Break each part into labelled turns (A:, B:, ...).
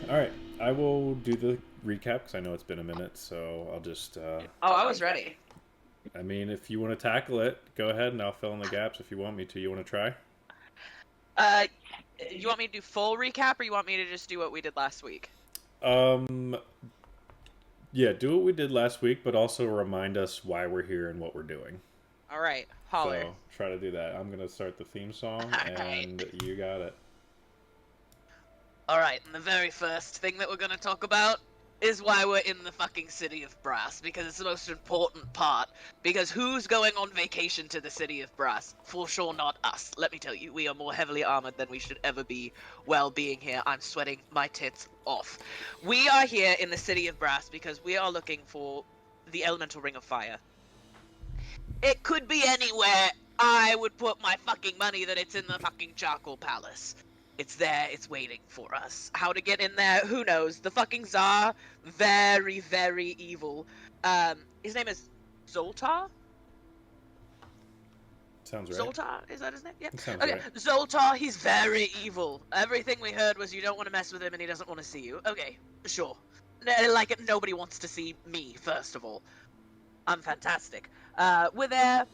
A: All right, I will do the recap because I know it's been a minute, so I'll just.
B: Oh, I was ready.
A: I mean, if you want to tackle it, go ahead, and I'll fill in the gaps if you want me to. You want to try?
B: Uh, you want me to do full recap, or you want me to just do what we did last week?
A: Um, yeah, do what we did last week, but also remind us why we're here and what we're doing.
B: All right, holler.
A: So try to do that. I'm gonna start the theme song,
B: All right.
A: and you got it.
B: All right, and the very first thing that we're gonna talk about is why we're in the fucking city of Brass, because it's the most important part. Because who's going on vacation to the city of Brass? For sure not us. Let me tell you, we are more heavily armored than we should ever be while being here. I'm sweating my tits off. We are here in the city of Brass because we are looking for the elemental ring of fire. It could be anywhere. I would put my fucking money that it's in the fucking charcoal palace. It's there, it's waiting for us. How to get in there, who knows? The fucking Tsar, very, very evil. His name is Zoltar?
A: Sounds right.
B: Zoltar? Is that his name? Yeah.
A: Sounds
B: Okay,
A: right.
B: Zoltar, he's very evil. Everything we heard was you don't want to mess with him and he doesn't want to see you. Okay, sure. Like, nobody wants to see me, first of all. I'm fantastic. We're there.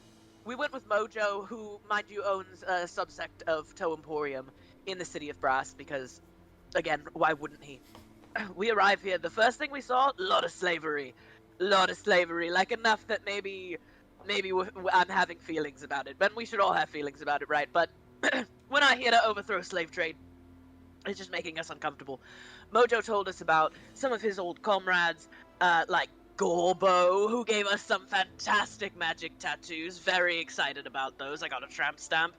B: We went with Mojo, who, mind you, owns a subsect of Emporium in the city of Brass, because, again, why wouldn't he? We arrive here. The first thing we saw, a lot of slavery. Like, enough that maybe I'm having feelings about it. But we should all have feelings about it, right? But we're not here to overthrow slave trade. It's just making us uncomfortable. Mojo told us about some of his old comrades, like Gorbo, who gave us some fantastic magic tattoos. Very excited about those. I got a tramp stamp.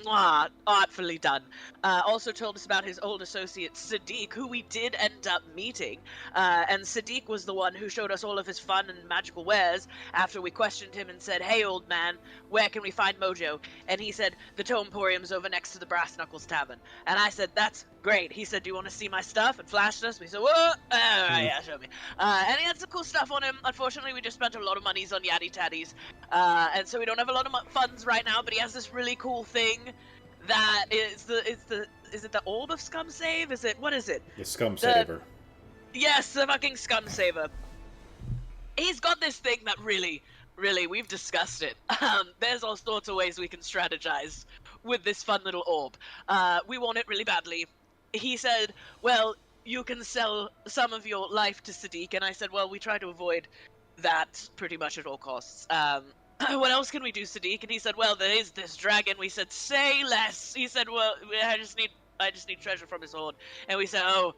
B: Mwah, artfully done. Also told us about his old associate Sadiq, who we did end up meeting. And Sadiq was the one who showed us all of his fun and magical wares after we questioned him and said, "Hey, old man, where can we find Mojo?" And he said, "The Toe Emporium's over next to the Brass Knuckles Tavern." And I said, "That's great." He said, "Do you want to see my stuff?" And flashed us. We said, "Whoa!" Yeah, show me. And he had some cool stuff on him. Unfortunately, we just spent a lot of monies on yaddy tatties. And so we don't have a lot of funds right now, but he has this really cool thing that is it the orb of scum save? What is it?
A: The scum saver.
B: Yes, the fucking scum saver. He's got this thing that really, we've discussed it. There's all sorts of ways we can strategize with this fun little orb. We want it really badly. He said, "Well, you can sell some of your life to Sadiq," and I said, "Well, we try to avoid that pretty much at all costs. What else can we do, Sadiq?" And he said, "Well, there is this dragon." We said, "Say less." He said, "Well, I just need treasure from his hoard." And we said, "Oh,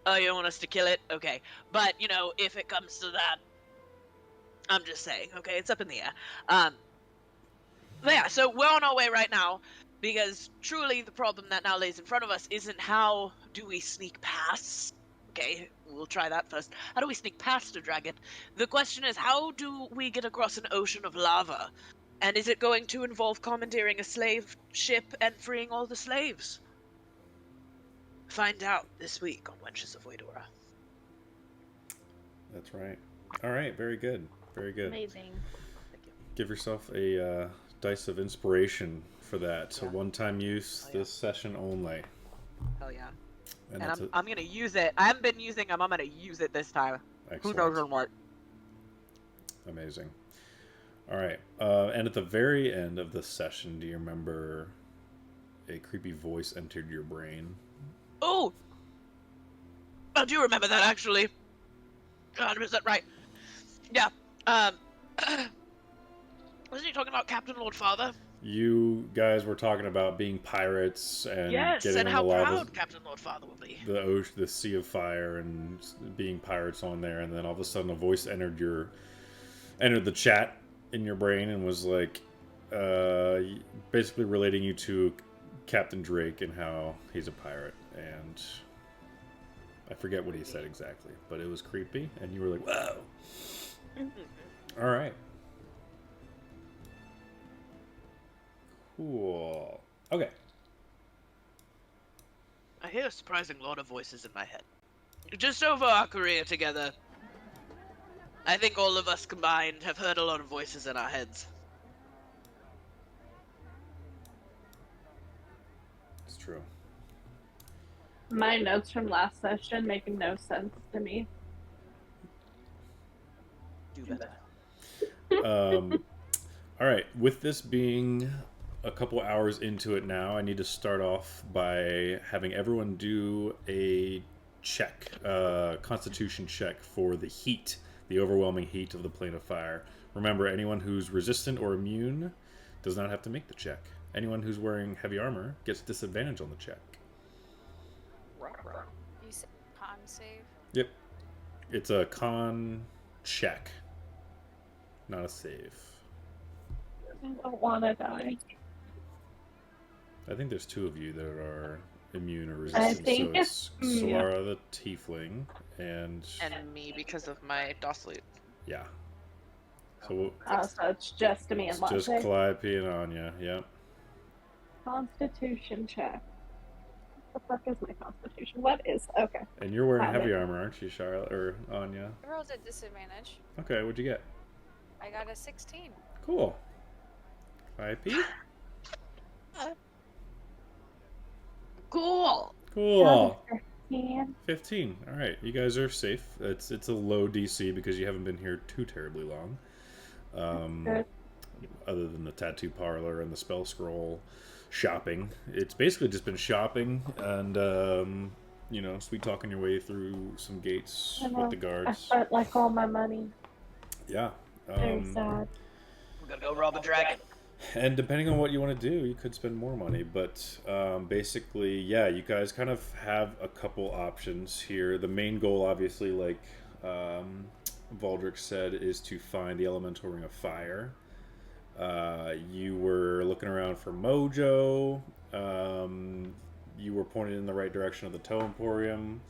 B: you don't want us to kill it? Okay. But, if it comes to that, I'm just saying, okay, it's up in the air." But yeah, so we're on our way right now, because truly the problem that now lays in front of us isn't how do we sneak past. Okay, we'll try that first. How do we sneak past a dragon? The question is, how do we get across an ocean of lava? And is it going to involve commandeering a slave ship and freeing all the slaves? Find out this week on Wenches of Waydora.
A: That's right. All right. Very good. Very good.
C: Amazing.
B: Thank you.
A: Give yourself a dice of inspiration for that. So
B: Yeah.
A: one-time use,
B: Oh, yeah.
A: this session only.
B: Hell yeah.
A: And
B: And
A: that's
B: I'm gonna use it. I haven't been using them. I'm gonna use it this time.
A: excellent.
B: Who knows on what?
A: Amazing. All right. And at the very end of the session, do you remember a creepy voice entered your brain?
B: Oh! I do remember that, actually. 100% right. Yeah. Wasn't he talking about Captain Lord Father?
A: You guys were talking about being pirates and
B: Yes,
A: getting
B: and
A: on
B: how
A: the lava,
B: proud Captain Lord Father will be.
A: the ocean, the sea of fire, and being pirates on there. And then all of a sudden, a voice entered the chat in your brain and was like, basically relating you to Captain Drake and how he's a pirate. And I forget what he said exactly, but it was creepy, and you were like, "Whoa!" All right. Cool. Okay.
B: I hear a surprising lot of voices in my head. Just over our career together, I think all of us combined have heard a lot of voices in our heads.
A: It's true.
C: My notes from last session making no sense to me.
B: Do better.
A: All right. With this being a couple hours into it now, I need to start off by having everyone do a check, constitution check for the heat, the overwhelming heat of the plane of fire. Remember, anyone who's resistant or immune does not have to make the check. Anyone who's wearing heavy armor gets disadvantage on the check.
D: You said con save?
A: Yep. It's a con check, not a save.
C: I don't want to die.
A: I think there's two of you that are immune or resistant.
C: think
A: So it's
C: it's- yeah.
A: Solara the Tiefling and
B: me because of my docilate.
A: yeah. So
C: So it's just me and
A: it's just
C: Latte.
A: Calliope and Anya. Yep.
C: Constitution check. What the fuck is my constitution? What is? Okay.
A: And you're wearing
C: Got
A: heavy
C: it.
A: armor, aren't you, Charlotte or Anya?
D: I rolled at disadvantage.
A: Okay, what'd you get?
D: I got a 16.
A: Cool. Calliope?
B: Cool.
A: Cool.
C: 15.
A: 15. All right, you guys are safe. It's a low DC because you haven't been here too terribly long.
C: Good.
A: Other than the tattoo parlor and the spell scroll shopping, it's basically just been shopping and sweet talking your way through some gates
C: I
A: with
C: know.
A: the
C: I
A: guards.
C: spent like all my money.
A: Yeah.
C: Very sad.
B: We're gonna go rob a dragon.
A: And depending on what you want to do, you could spend more money. But basically, yeah, you guys kind of have a couple options here. The main goal, obviously, like Valdrick said, is to find the elemental ring of fire. You were looking around for Mojo. You were pointed in the right direction of the Tojo Emporium.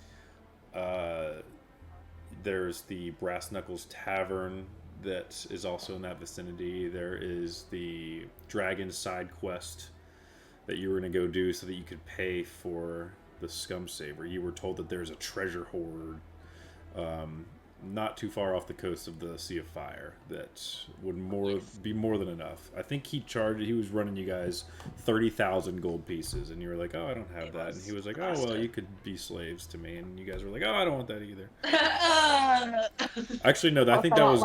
A: There's the Brass Knuckles Tavern that is also in that vicinity. There is the Dragon side quest that you were going to go do so that you could pay for the Scum Saver. You were told that there's a treasure hoard not too far off the coast of the Sea of Fire that would be more than enough. I think he was running you guys 30,000 gold pieces, and you were like, oh, I don't have that. And he was like, oh, well, you could be slaves to me. And you guys were like, oh, I don't want that either. Actually, no, I think that was...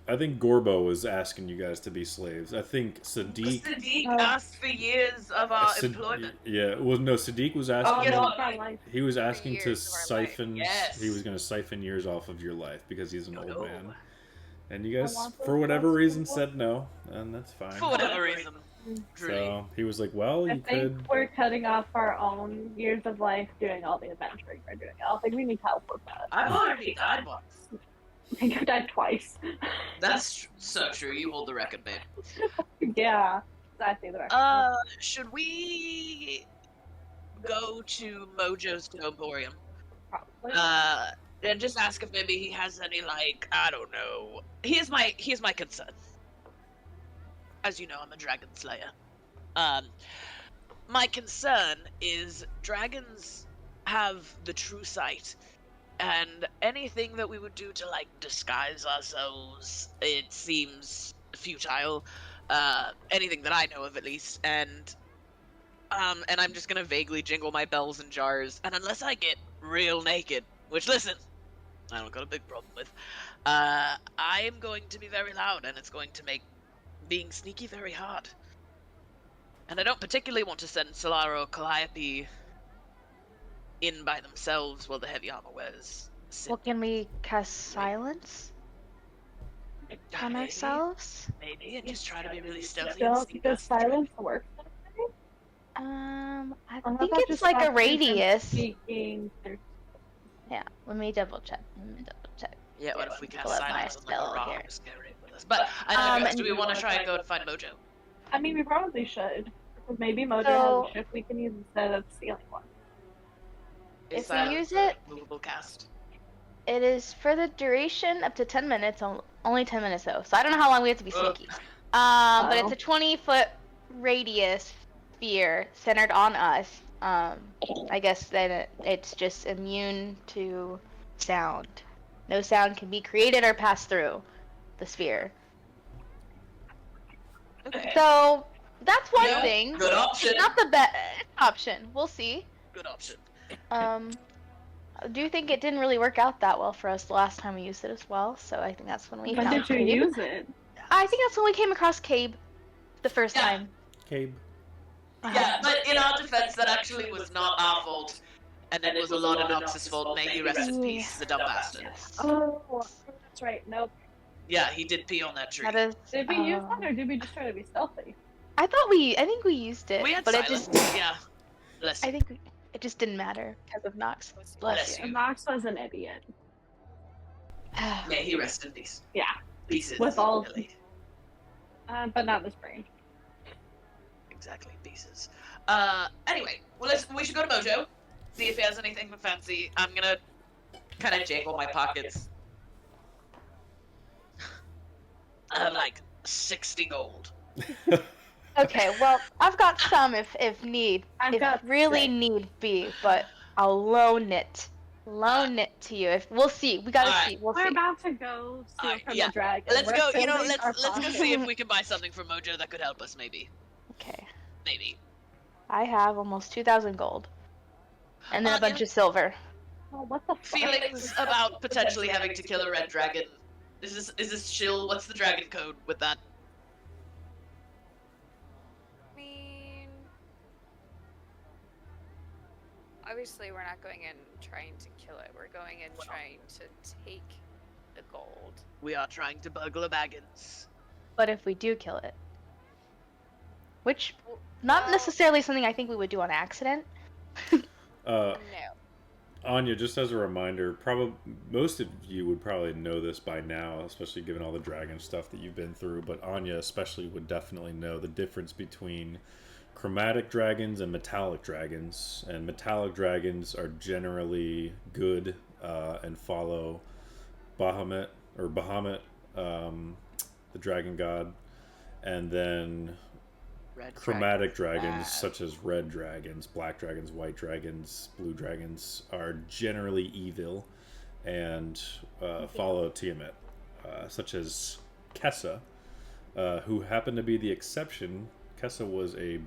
A: I think Gorbo was asking you guys to be slaves. I think Sadiq...
B: Sadiq asked for years of our employment.
A: Yeah, well, no, Sadiq was asking...
C: Oh,
A: he was asking to
D: years of our
A: siphon...
B: life. Yes.
A: He was going to siphon years off of your life because he's an old
B: No.
A: man. And you guys,
C: I want
A: for
C: those
A: whatever
C: ones.
A: reason, said no, and that's fine.
B: For whatever reason. Truly.
A: So he was like, well,
C: I
A: you
C: think
A: could...
C: we're cutting off our own years of life doing all the adventuring we're doing. I don't think we need help with that.
B: I've already died once.
C: I think I've died twice.
B: That's so true. You hold the record, babe.
C: Yeah, exactly the record.
B: Should we go to Mojo's Emporium?
C: Probably.
B: And just ask if maybe he has any, like, I don't know. Here's my concern. As you know, I'm a dragon slayer. My concern is dragons have the true sight, and anything that we would do to, like, disguise ourselves, it seems futile. Anything that I know of, at least, and I'm just gonna vaguely jingle my bells and jars, and unless I get real naked, which, listen, I don't got a big problem with, I am going to be very loud, and it's going to make being sneaky very hard. And I don't particularly want to send Solara or Calliope in by themselves while the heavy armor wears.
E: Well, can we cast silence on
B: Maybe,
E: ourselves?
B: Maybe, and just try to be really stealthy.
C: Does silence work?
E: I
C: Unless
E: think
C: I
E: it's
C: just
E: like a
C: stop you from
E: radius.
C: Speaking through.
E: Yeah, let me double check.
B: Yeah, what if we cast
E: Pull up my
B: silence on like a
E: spell
B: rock
E: here.
B: and scare it with us? But I digress.
E: and
B: Do we want to try and go and find Mojo?
C: I mean, we probably should. Because maybe Mojo
E: So-
C: has a ship we can use instead of stealing one.
B: Is
E: If we
B: that
E: use
B: a
E: it-
B: movable cast?
E: It is for the duration up to 10 minutes, only 10 minutes though. So I don't know how long we have to be
B: Ugh.
E: sneaky. But it's
C: Oh.
E: a 20-foot radius sphere centered on us. I guess then it's just immune to sound. No sound can be created or passed through the sphere.
B: Okay.
E: So that's one
B: Yeah,
E: thing.
B: good option.
E: It's not the best option. We'll see.
B: Good option.
E: I do think it didn't really work out that well for us the last time we used it as well, so I think that's when we
C: When
E: found
C: did you
E: Cabe.
C: use it?
E: I think that's when we came across Cabe the first
B: Yeah.
E: time.
A: Cabe.
B: Yeah, but in our defense, that actually was not our fault, and it was a lot of Nox's fault. May he rest in peace, the dumb bastard.
E: Yes.
C: Oh, that's right. Nope.
B: Yeah, he did pee on that tree.
E: That is.
C: Did we use that, or did we just try to be stealthy?
E: I think we used it,
B: We had
E: but
B: silence.
E: it just.
B: Yeah. Bless
E: I
B: you.
E: think it just didn't matter because of Nox.
B: Bless you.
C: Nox was an idiot.
B: May he rest in peace.
C: Yeah.
B: Pieces.
C: With all-
B: Really.
C: But not this brain.
B: Exactly, pieces. Anyway, well, we should go to Mojo, see if he has anything fancy. I'm gonna kind of jiggle my pockets. I have like 60 gold.
E: Okay, well, I've got some if need.
C: I've
E: if
C: got
E: really
C: 6.
E: need be, but I'll loan it. Loan it to you. If we'll see. We gotta
B: Alright.
E: see. We'll
C: We're
E: see.
C: about to go see
B: Alright,
C: from
B: yeah.
C: the dragon.
B: Let's
C: We're
B: go. You know,
C: building our
B: let's go
C: pocket.
B: see if we can buy something from Mojo that could help us. Maybe.
E: Okay.
B: Maybe.
E: I have almost 2,000 gold, and then a bunch of silver.
C: Oh, what the fuck?
B: Feelings about potentially having to kill a red dragon. Is this chill? What's the dragon code with that?
D: I mean, obviously we're not going in trying to kill it. We're going in trying to take the gold.
B: We are trying to burgle Baggins.
E: But if we do kill it, which not
D: Well,
E: necessarily something I think we would do on accident.
A: Uh,
D: No.
A: Anya, just as a reminder, probably most of you would probably know this by now, especially given all the dragon stuff that you've been through. But Anya especially would definitely know the difference between chromatic dragons and metallic dragons. And metallic dragons are generally good and follow Bahamut, the dragon god, and then
B: Red
A: chromatic
B: dragon.
A: dragons, such as red dragons, black dragons, white dragons, blue dragons, are generally evil and follow Tiamat, such as Kessa, who happened to be the exception. Kessa was a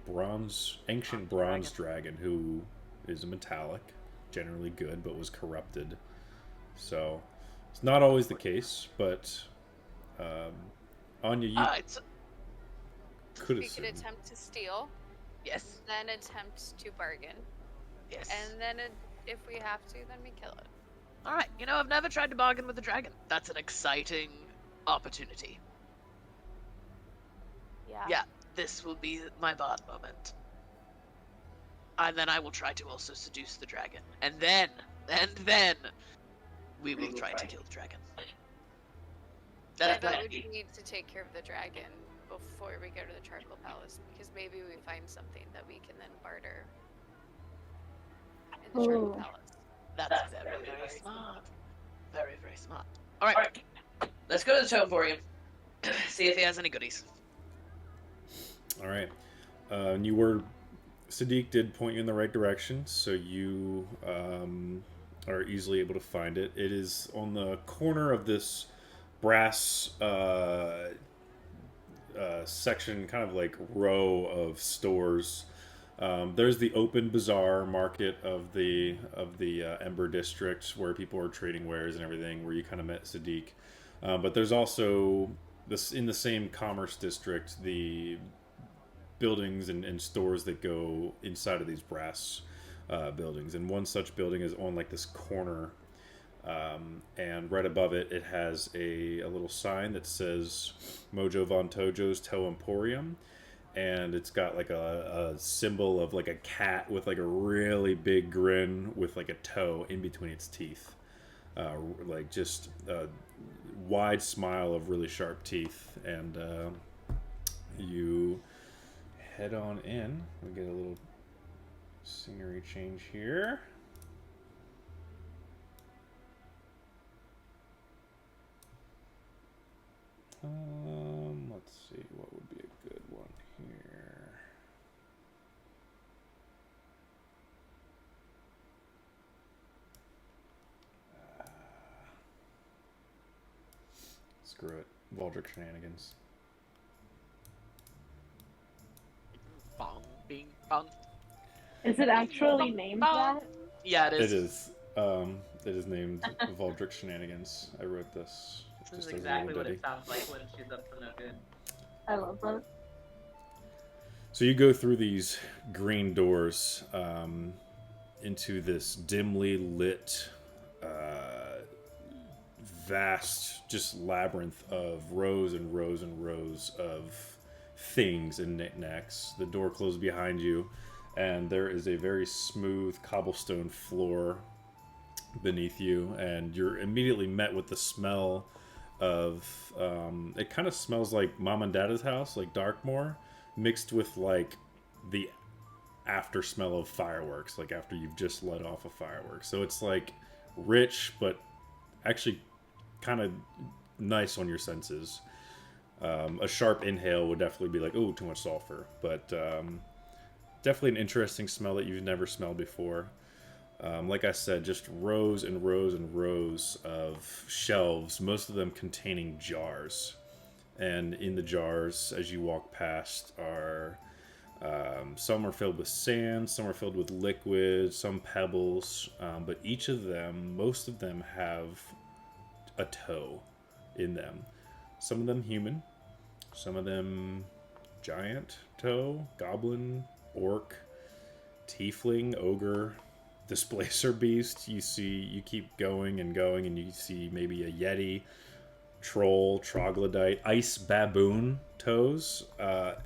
A: ancient bronze dragon who is a metallic, generally good, but was corrupted. So it's not always the case, but Anya, you could
D: We
A: have
D: could attempt to steal,
B: Yes.
D: then attempt to bargain,
B: Yes.
D: and then if we have to, then we kill it.
B: All right. You know, I've never tried to bargain with a dragon. That's an exciting opportunity.
D: Yeah.
B: Yeah. This will be my bard moment. And then I will try to also seduce the dragon. And then we will try to kill the dragon. That's
D: But
B: plan
D: we
B: B.
D: need to take care of the dragon before we go to the Charcoal Palace, because maybe we find something that we can then barter in the Charcoal
C: Ooh.
D: Palace.
B: That's very, very smart. Very, very smart. All right. Let's go to the Emporium. See if he has any goodies.
A: All right. Sadiq did point you in the right direction, so you are easily able to find it. It is on the corner of this brass section, kind of like row of stores. There's the open bazaar market of the Ember District, where people are trading wares and everything, where you kind of met Sadiq. But there's also in the same commerce district, the buildings and stores that go inside of these brass buildings. And one such building is on like this corner, and right above it, it has a little sign that says Mojo von Tojo's Toe Emporium. And it's got like a symbol of like a cat with like a really big grin with like a toe in between its teeth. Like just a wide smile of really sharp teeth. And you head on in. We get a little scenery change here. Let's see, what would be a good one here? Screw it. Valdric shenanigans.
B: Bong, bing, bong.
C: Is it actually named that?
B: Yeah, it is.
A: It is. It is named Valdrick Shenanigans. I wrote this.
F: This is
A: Just as a
F: exactly
A: little
F: what
A: ditty.
F: it sounds like when she's up to no good.
C: I love that.
A: So you go through these green doors into this dimly lit, vast, just labyrinth of rows and rows and rows of things and knickknacks. The door closed behind you, and there is a very smooth cobblestone floor beneath you, and you're immediately met with the smell of it kind of smells like mom and dad's house, like Darkmoor, mixed with like the after smell of fireworks, like after you've just let off a firework. So it's like rich but actually kind of nice on your senses. A sharp inhale would definitely be like, oh, too much sulfur, but definitely an interesting smell that you've never smelled before. Like I said, just rows and rows and rows of shelves, most of them containing jars. And in the jars, as you walk past, are some are filled with sand, some are filled with liquid, some pebbles. But each of them, most of them have a toe in them. Some of them human, some of them giant toe, goblin, orc, tiefling, ogre, displacer beast. You keep going and going, and you see maybe a yeti, troll, troglodyte, ice baboon toes,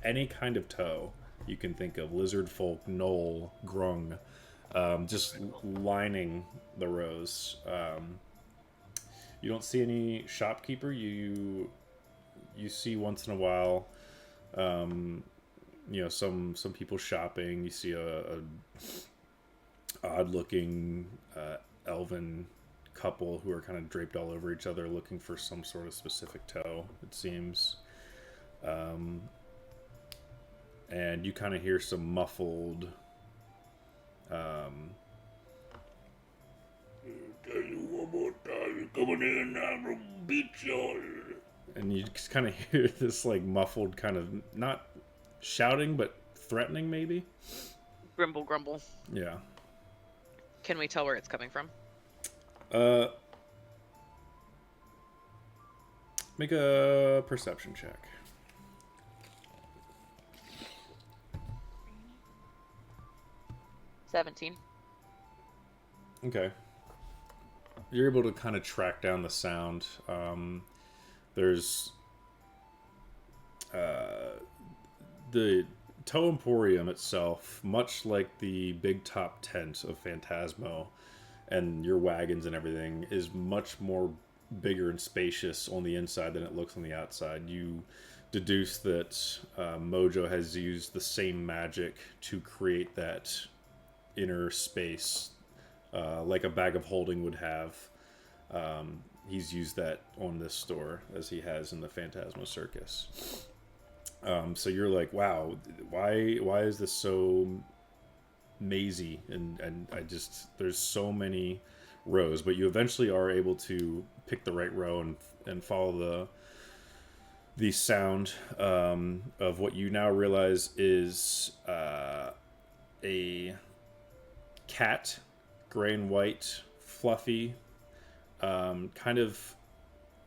A: any kind of toe you can think of, lizard folk, gnoll, grung, just lining the rows. You don't see any shopkeeper. You see once in a while, some people shopping. You see a odd-looking elven couple who are kind of draped all over each other, looking for some sort of specific toe, it seems. And you kind of hear some muffled. Tell you one more time, you're coming in, I'm gonna beat you. And you just kind of hear this like muffled kind of, not shouting, but threatening maybe.
B: Grumble, grumble.
A: Yeah.
B: Can we tell where it's coming from?
A: Make a perception check.
B: $17.
A: Okay. You're able to kind of track down the sound. There's the Tow Emporium itself, much like the big top tent of Phantasmo and your wagons and everything, is much more bigger and spacious on the inside than it looks on the outside. You deduce that Mojo has used the same magic to create that inner space, like a bag of holding would have. He's used that on this store as he has in the Phantasmo Circus. So you're like, wow, why is this so mazy? And there's so many rows, but you eventually are able to pick the right row and follow the sound of what you now realize is a cat, gray and white, fluffy, kind of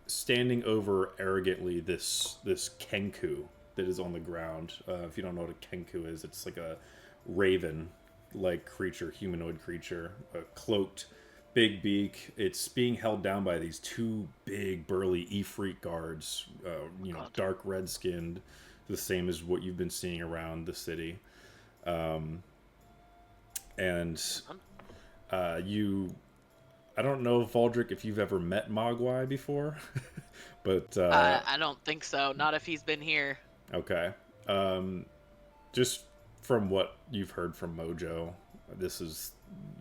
A: standing over arrogantly this kenku that is on the ground. If you don't know what a kenku is, it's like a raven-like creature, humanoid creature, a cloaked, big beak. It's being held down by these two big, burly Ifrit guards, dark red-skinned, the same as what you've been seeing around the city. I don't know, Valdrick, if you've ever met Mogwai before, but
B: I don't think so. Not if he's been here.
A: Okay. Just from what you've heard from Mojo,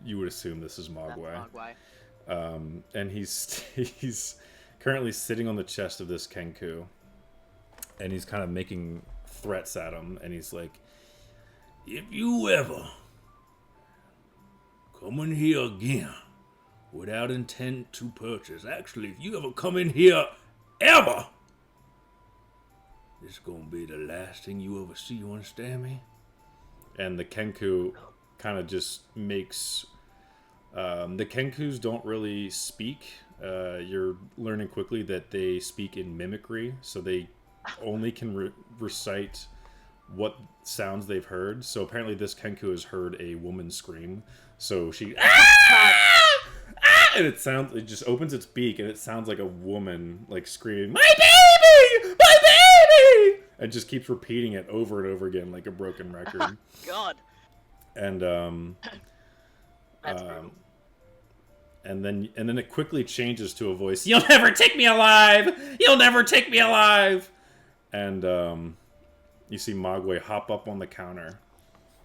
A: you would assume this is Mogwai.
B: That's Mogwai.
A: And he's currently sitting on the chest of this Kenku, and he's kind of making threats at him, and he's like, if you ever come in here again without intent to purchase, actually, if you ever come in here ever, this is gonna be the last thing you ever see, you understand me? And the Kenku kind of just makes The Kenkus don't really speak. You're learning quickly that they speak in mimicry, so they only can recite what sounds they've heard. So apparently this Kenku has heard a woman scream. So she... and it just opens its beak, and it sounds like a woman, like, screaming, "My baby! My baby!" And just keeps repeating it over and over again like a broken record.
B: God.
A: And,
B: That's brutal.
A: And then it quickly changes to a voice, "You'll never take me alive! You'll never take me alive!" And you see Mogwai hop up on the counter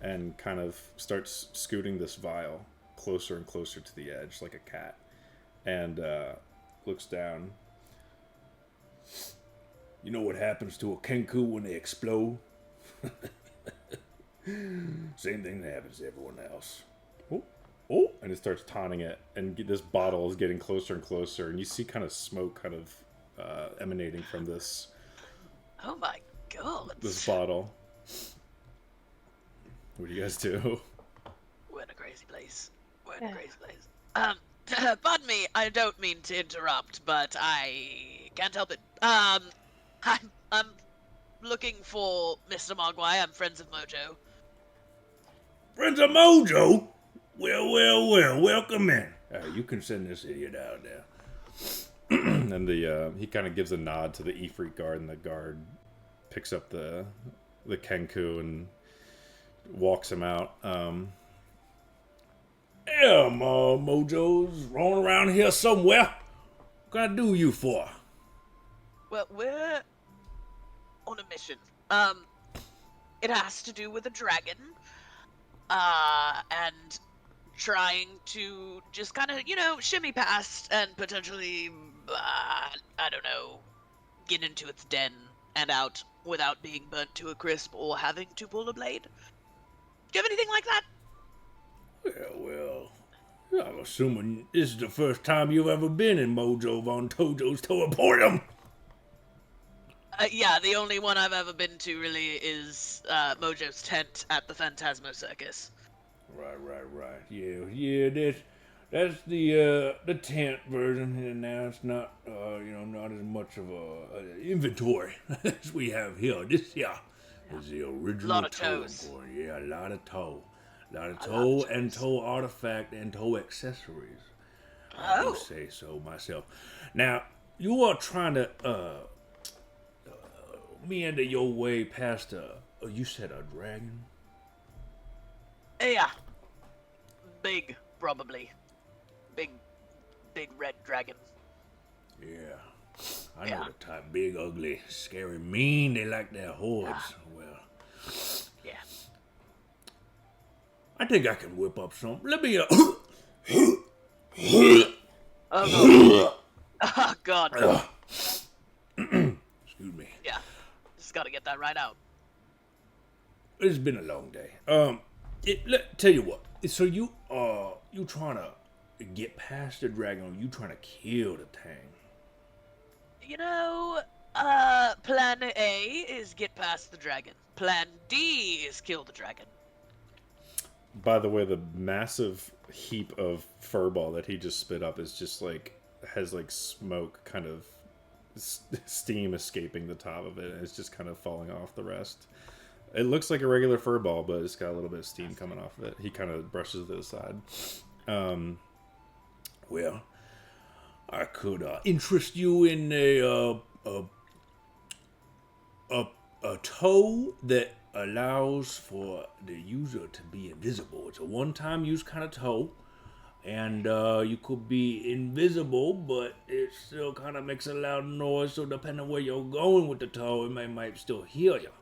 A: and kind of starts scooting this vial closer and closer to the edge like a cat. And looks down. "You know what happens to a Kenku when they explode?" "Same thing that happens to everyone else." Oh, and it starts taunting it, and this bottle is getting closer and closer, and you see kind of smoke kind of emanating from this
B: Oh my God.
A: this bottle. What do you guys do?
B: We're in a crazy place. We're in a crazy place. Pardon me, I don't mean to interrupt, but I can't help it. I'm looking for Mr. Mogwai. I'm friends of Mojo.
A: "Friends of Mojo? Well, welcome in. You can send this idiot out there." And he kind of gives a nod to the Ifrit guard, and the guard picks up the Kenku and walks him out. "Yeah, Mojo's rolling around here somewhere. What can I do you for?"
B: Well, we're on a mission. It has to do with a dragon. And trying to just kind of, shimmy past and potentially, I don't know, get into its den and out without being burnt to a crisp or having to pull a blade. Do you have anything like that?
A: Well, I'm assuming this is the first time you've ever been in Mojo Von Tojo's Emporium.
B: Yeah, the only one I've ever been to really is Mojo's tent at the Phantasmo Circus.
A: Right. Yeah, that's the tent version, and now it's not, not as much of a inventory as we have here. This here is the original
B: Lot of
A: toe
B: toes.
A: Emporium. Yeah, a lot of toe. A lot of toe and toe artifact and toe accessories. I do say so myself. Now, you are trying to meander your way past you said a dragon?
B: Yeah. Big, probably. Big red dragon.
A: Yeah. I know the type. Big, ugly, scary, mean. They like their hordes. Well.
B: Yeah.
A: I think I can whip up some. Let me
B: Oh God. Oh God.
A: Excuse me.
B: Yeah. Just gotta get that right out.
A: It's been a long day. Tell you what. So you trying to get past the dragon, or you trying to kill the Tang?
B: Plan A is get past the dragon. Plan D is kill the dragon.
A: By the way, the massive heap of furball that he just spit up is just has smoke, kind of steam escaping the top of it, and it's just kind of falling off the rest. It looks like a regular furball, but it's got a little bit of steam coming off of it. He kind of brushes it to the side. Well, I could interest you in a toe that allows for the user to be invisible. It's a one-time use kind of toe, and you could be invisible, but it still kind of makes a loud noise. So depending on where you're going with the toe, it might still hear you.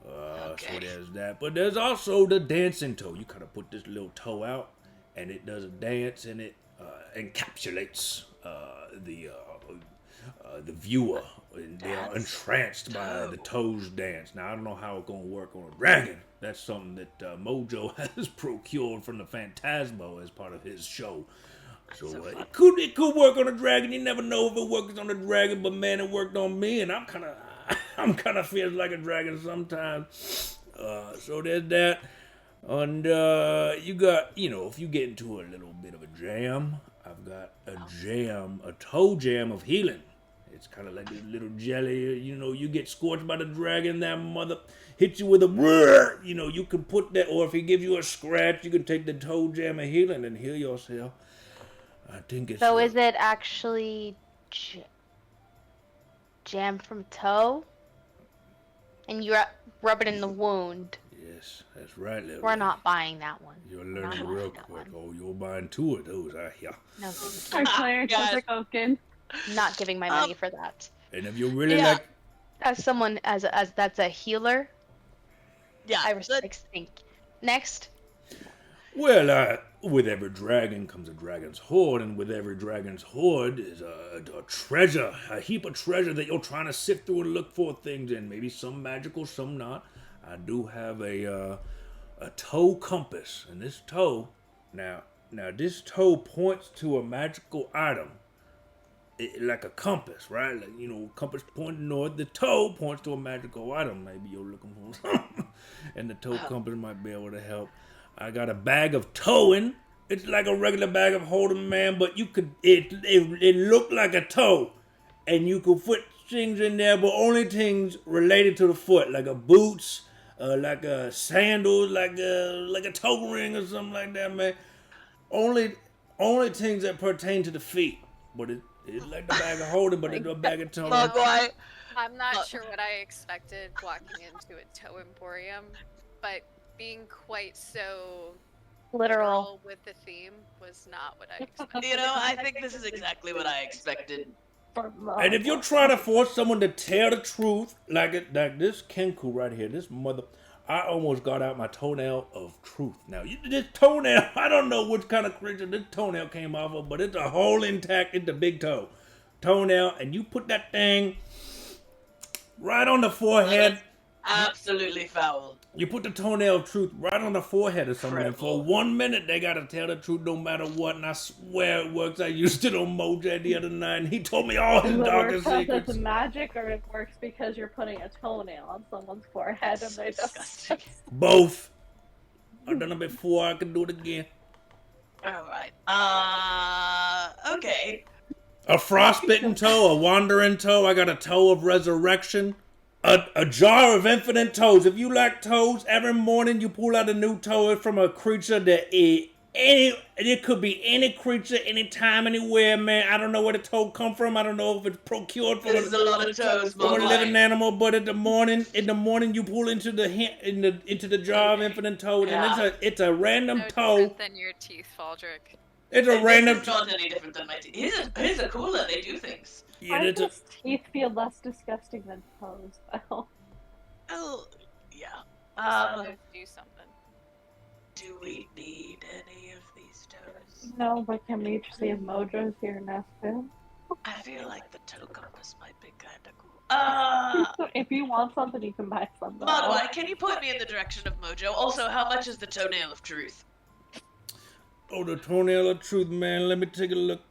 A: So there's that. But there's also the dancing toe. You kind of put this little toe out, and it does a dance, and it encapsulates the viewer. And they are entranced by the toe's dance. Now, I don't know how it's going to work on a dragon. That's something that Mojo has procured from the Phantasmo as part of his show. So it could work on a dragon. You never know if it works on a dragon, but man, it worked on me, and I'm kind of feels like a dragon sometimes. So there's that. And you got, if you get into a little bit of a jam, I've got a toe jam of healing. It's kind of like this little jelly, you get scorched by the dragon, that mother hits you with a, you can put that, or if he gives you a scratch, you can take the toe jam of healing and heal yourself. I think it's...
E: So is it actually jam from toe? And you rub it in the wound.
A: Yes, that's right, little
E: We're
A: lady.
E: not buying that one.
A: You're
E: We're
A: learning
E: not
A: real
E: buying that
A: quick.
E: one.
A: Oh, you're buying 2 of those, I hear.
E: No, thank
C: Our player
B: Guys.
C: does Oaken.
E: you. Not giving my money for that.
A: And if you really
B: Yeah.
A: like...
E: As someone as that's a healer,
B: Yeah.
E: I respect. Next.
A: Well, with every dragon comes a dragon's hoard, and with every dragon's hoard is a treasure, a heap of treasure that you're trying to sift through and look for things in. Maybe some magical, some not. I do have a toe compass, and this toe, now this toe points to a magical item, like a compass, right? Like, compass pointing north. The toe points to a magical item. Maybe you're looking for something, and the toe compass might be able to help. I got a bag of towing. It's like a regular bag of holding, man, but it looked like a toe, and you could put things in there, but only things related to the foot, like a boots, like a sandals, like a toe ring or something like that, man. Only things that pertain to the feet, but it's like the bag of holding, but it's a bag of towing.
B: Mogwai.
D: I'm not sure what I expected walking into a toe emporium, but being quite so
E: Literal.
D: with the theme was not what I expected.
B: I think this is exactly what I expected.
A: And if you're trying to force someone to tell the truth, like this Kenku right here, this mother, I almost got out my toenail of truth. Now, this toenail, I don't know which kind of creature this toenail came off of, but it's a whole intact, it's the big toe. Toenail, and you put that thing right on the forehead.
B: Absolutely foul.
A: You put the toenail of truth right on the forehead of someone, and for
B: Incredible.
A: 1 minute they gotta tell the truth no matter what, and I swear it works. I used it on Mojo the other night, and he told me all his
C: Does it
A: darkest
C: work because
A: secrets.
C: it's magic, or it works because you're putting a toenail on someone's forehead and they just...
B: Disgusting.
A: Both. I've done it before, I can do it again.
B: Alright. Okay.
A: A frostbitten toe, a wandering toe, I got a toe of resurrection. A jar of infinite toes. If you like toes, every morning you pull out a new toe from a creature that it could be any creature, anytime, anywhere, man. I don't know where the toe come from. I don't know if it's procured from
B: There's a lot of toes,
A: from a
B: Mogwai.
A: living animal, but in the morning you pull into the jar of infinite toes, and it's a random
D: No
A: toe.
D: different than your teeth, Faldrick.
A: It's a random
B: This is not any different than my teeth. His are cooler. They do things.
A: Yeah,
C: Why
A: it's a,
C: does teeth feel less disgusting than toes, though?
B: Oh, yeah.
D: Do something.
B: Do we need any of these toes?
C: No, but can we see if Mojo's here next too?
B: I feel like the toe compass might be kind of cool.
C: If you want something, you can buy something.
B: Mogwai, can you point me in the direction of Mojo? Also, how much is the toenail of truth?
A: oh, the toenail of truth, man. Let me take a look.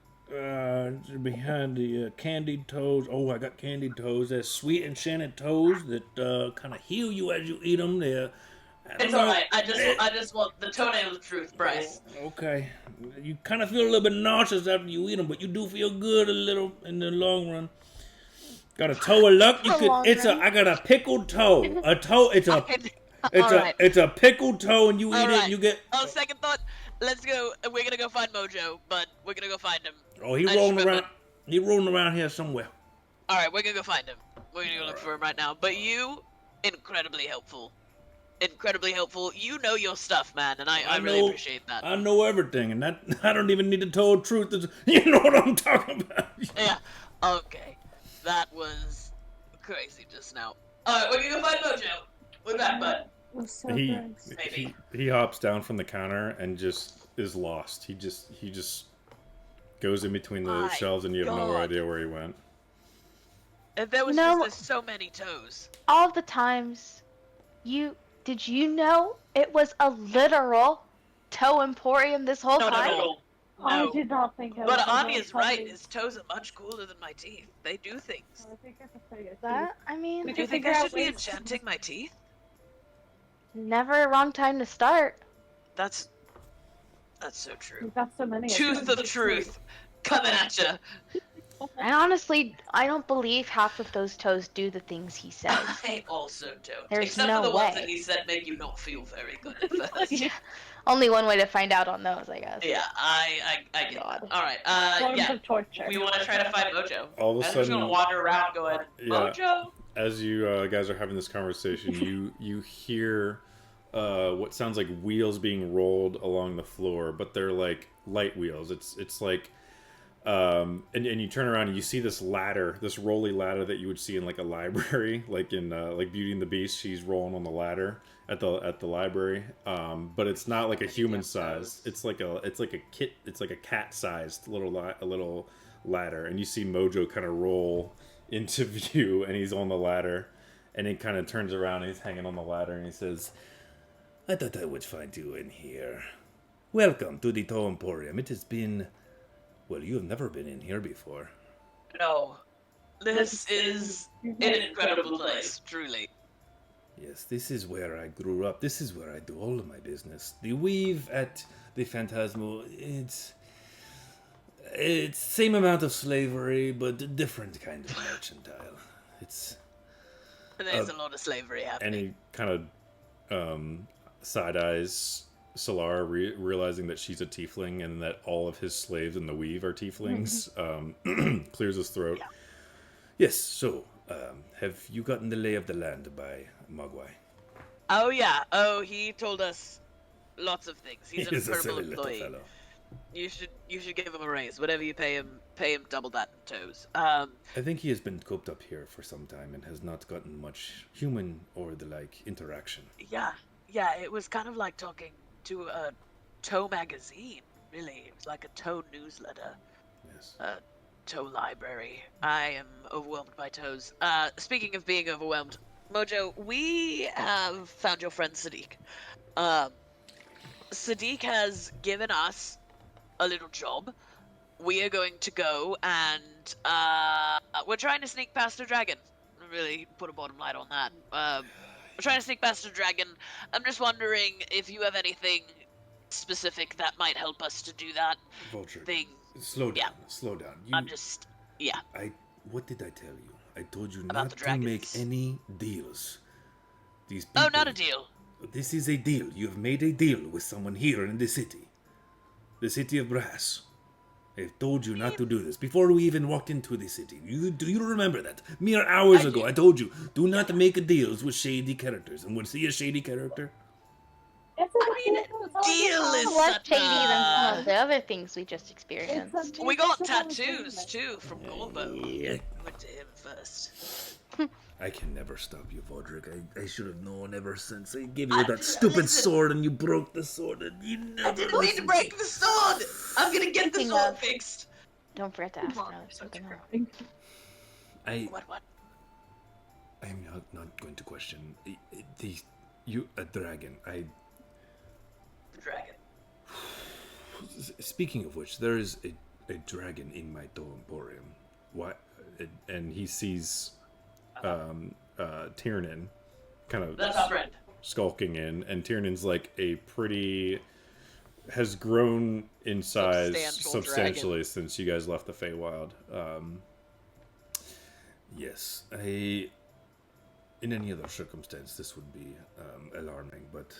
A: Behind the candied toes. Oh, I got candied toes. They're sweet enchanted toes that kind of heal you as you eat them.
B: It's alright. I just want the toenail of truth, Bryce.
A: Okay. You kind of feel a little bit nauseous after you eat them, but you do feel good a little in the long run. Got a toe of luck. I got a pickled toe. A toe. It's a pickled toe, and you eat it. And you get.
B: Oh, second thought. Let's go. We're gonna go find Mojo, but we're gonna go find him.
A: Oh, he
B: I
A: rolling
B: just
A: around. He rolling around here somewhere.
B: All right, we're gonna go find him. We're gonna go look for him right now. But you, incredibly helpful. Incredibly helpful. You know your stuff, man, and I really appreciate that.
A: I know everything, and that I don't even need to tell the truth. You know what I'm talking about.
B: Yeah. Okay. That was crazy just now. All right, we're gonna go find Mojo. We're back, bud.
C: So
A: He,
C: gross.
B: Maybe.
A: he hops down from the counter and just is lost. He just goes in between the
B: My
A: shelves, and you have no
B: God.
A: idea where he went.
B: And there was
E: No.
B: just so many toes.
E: All the times, did you know it was a literal toe emporium this whole time?
B: No.
C: I did not think of
B: But
C: it.
B: Anya's right. His toes are much cooler than my teeth. They do things.
C: I think I can figure
E: That I mean,
C: We
B: Do you
C: can
B: think
C: figure
B: I
C: out
B: should be
C: ways to-
B: enchanting my teeth?
E: never a wrong time to start.
B: That's so true.
C: We've got so many.
B: Tooth of truth coming at you.
E: And honestly, I don't believe half of those toes do the things he says.
B: I also don't.
E: There's
B: Except
E: no
B: for the ones
E: way.
B: that he said make you not feel very good at first.
E: Yeah. Only one way to find out on those, I guess.
B: Yeah, I get
E: God.
B: that. All right.
C: Forms
B: Yeah.
C: of torture.
B: We want to try to find Mojo.
A: All of a
B: I'm just gonna
A: sudden,
B: wander around going, Mojo.
A: as you guys are having this conversation, you hear what sounds like wheels being rolled along the floor, but they're like light wheels. It's like, and you turn around and you see this ladder, this rolly ladder that you would see in like a library, like in like Beauty and the Beast. She's rolling on the ladder at the library, but it's not like a human size. It's like a cat sized little ladder, and you see Mojo kind of roll into view, and he's on the ladder, and he kind of turns around and he's hanging on the ladder, and he says, "I thought I would find you in here. Welcome to the Emporium. It has been, well, you have never been in here before."
B: No, this is an incredible place, truly.
A: Yes, this is where I grew up. This is where I do all of my business. The weave at the Phantasmo, it's same amount of slavery, but different kind of mercantile. It's
B: There's a lot of slavery happening.
A: and he kind of side eyes Solara, realizing that she's a tiefling and that all of his slaves in the weave are tieflings. Clears his throat.
B: Yeah.
A: Yes. So, have you gotten the lay of the land by Mogwai?
B: Oh yeah. Oh, he told us lots of things. He's an
A: He is a
B: incredible
A: silly little
B: employee.
A: fellow.
B: You should give him a raise. Whatever you pay him double that in toes.
A: I think he has been cooped up here for some time and has not gotten much human or the like interaction.
B: Yeah. It was kind of like talking to a toe magazine. Really, it was like a toe newsletter.
A: Yes.
B: Toe library. I am overwhelmed by toes. Speaking of being overwhelmed, Mojo, we have found your friend Sadiq. Sadiq has given us a little job. We are going to go and we're trying to sneak past a dragon. Really put a bottom light on that. We're trying to sneak past a dragon. I'm just wondering if you have anything specific that might help us to do that
A: Vulture.
B: thing.
A: Slow down.
B: Yeah.
A: Slow down.
B: What
A: did I tell you? I told you
B: About
A: not
B: the
A: to make
B: dragons.
A: any deals. These people,
B: Oh, not a deal.
A: This is a deal. You have made a deal with someone here in the city. The city of Brass. I've told you not to do this before we even walked into the city. Do you remember that? Mere hours ago, I told you, do not make deals with shady characters. And when see a shady character,
B: Deal is
E: Less
B: such
E: shady than some
B: a...
E: of the other things we just experienced.
B: We got tattoos too from Gorbo.
A: Yeah.
B: Went to him first.
A: I can never stop you, Vodrick. I should have known ever since I gave you that stupid sword and you broke the sword and you never
B: I didn't need to break the sword. I'm gonna get the
E: Speaking
B: sword
E: of-
B: fixed.
E: Don't forget to ask
B: Come on,
E: another
B: so
E: something
B: true.
E: else.
B: What?
A: I am not going to question a dragon.
B: The dragon.
A: Speaking of which, there is a dragon in my Emporium. What? And he sees Tiernan kind of
B: That's our friend.
A: skulking in, and Tiernan's like has grown in size substantially since you guys left the Feywild. Yes, in any other circumstance this would be alarming, but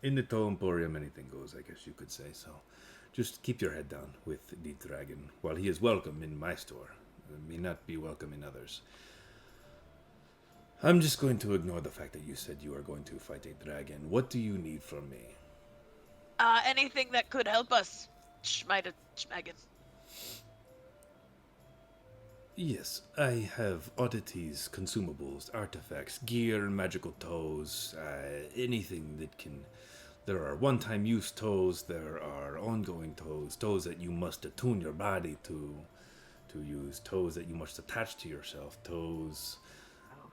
A: in the Emporium anything goes, I guess you could say. So just keep your head down with the dragon. While he is welcome in my store, may not be welcome in others. I'm just going to ignore the fact that you said you are going to fight a dragon. What do you need from me?
B: Anything that could help us. Schmagan.
A: Yes, I have oddities, consumables, artifacts, gear, magical toes, anything that can... There are one-time use toes, there are ongoing toes, toes that you must attune your body to use, toes that you must attach to yourself, toes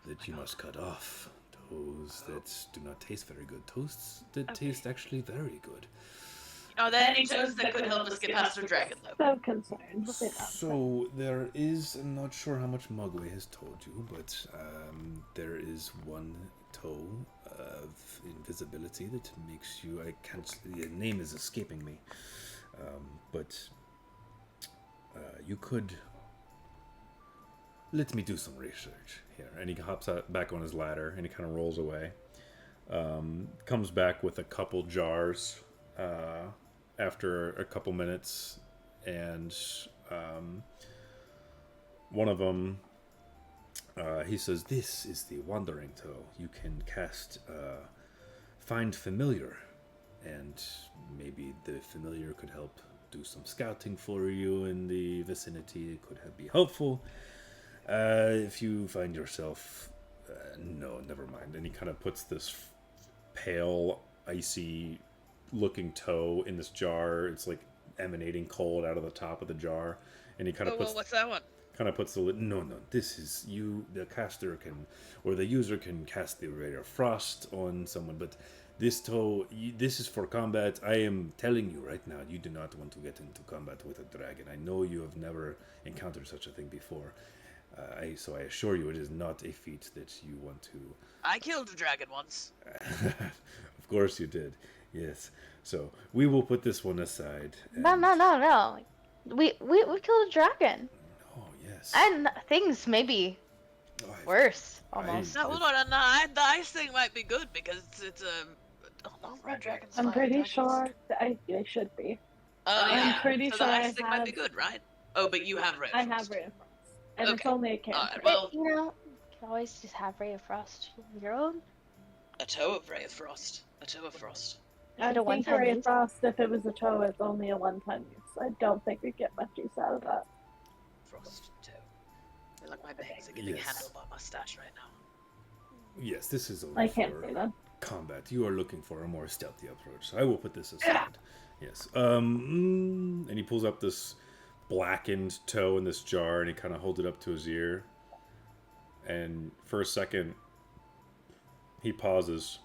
A: that you must cut off, toes that do not taste very good, toes that taste actually very good.
B: Are there any toes that could help us get past the dragon, though?
C: So concerned with it.
A: So there is, I'm not sure how much Mowgli has told you, but there is one toe of invisibility that makes you, I can't, the name is escaping me, but you could, let me do some research here. And he hops out, back on his ladder and he kind of rolls away. Comes back with a couple jars after a couple minutes, and one of them, he says, this is the Wandering Toe. You can cast Find Familiar, and maybe the familiar could help do some scouting for you in the vicinity. It could be helpful. If you find yourself, no, never mind. And he kind of puts this pale, icy looking toe in this jar. It's like emanating cold out of the top of the jar. And he kind of puts...
B: what's that one?
A: Kind of puts the lid. No, this is you. The caster can, or the user can cast the Ray of Frost on someone, but this toe, this is for combat. I am telling you right now, you do not want to get into combat with a dragon. I know you have never encountered such a thing before. So I assure you, it is not a feat that you want to.
B: I killed a dragon once.
A: Of course you did. Yes. So we will put this one aside.
E: No. We killed a dragon.
A: Oh yes.
E: And things maybe worse, almost.
B: No, hold on. The ice thing might be good because it's a red dragon's
C: I'm
B: fire
C: pretty
B: dragons.
C: sure that I should be.
B: Oh yeah.
C: I'm pretty
B: so
C: sure
B: the
C: I
B: ice thing might
C: have-
B: be good, right? Oh, but you have red.
C: I have Ray of Frost. And it's
B: Okay.
C: only a cantrip.
B: Well,
E: You know, you can always just have Ray of Frost of your own.
B: a toe of Ray of Frost. A toe of Frost.
C: I
E: a
C: think
E: one-time
C: Ray of
E: use?
C: Frost, if it was a toe, it's only a one-time use. I don't think we get much use out of that.
B: Frost toe. I feel like my bangs are getting
A: Yes.
B: handled by mustache right now.
A: Yes, this is only
C: I can't
A: for
C: say that.
A: combat. You are looking for a more stealthy approach. I will put this aside. Yes. And he pulls up this blackened toe in this jar, and he kind of holds it up to his ear. And for a second, he pauses.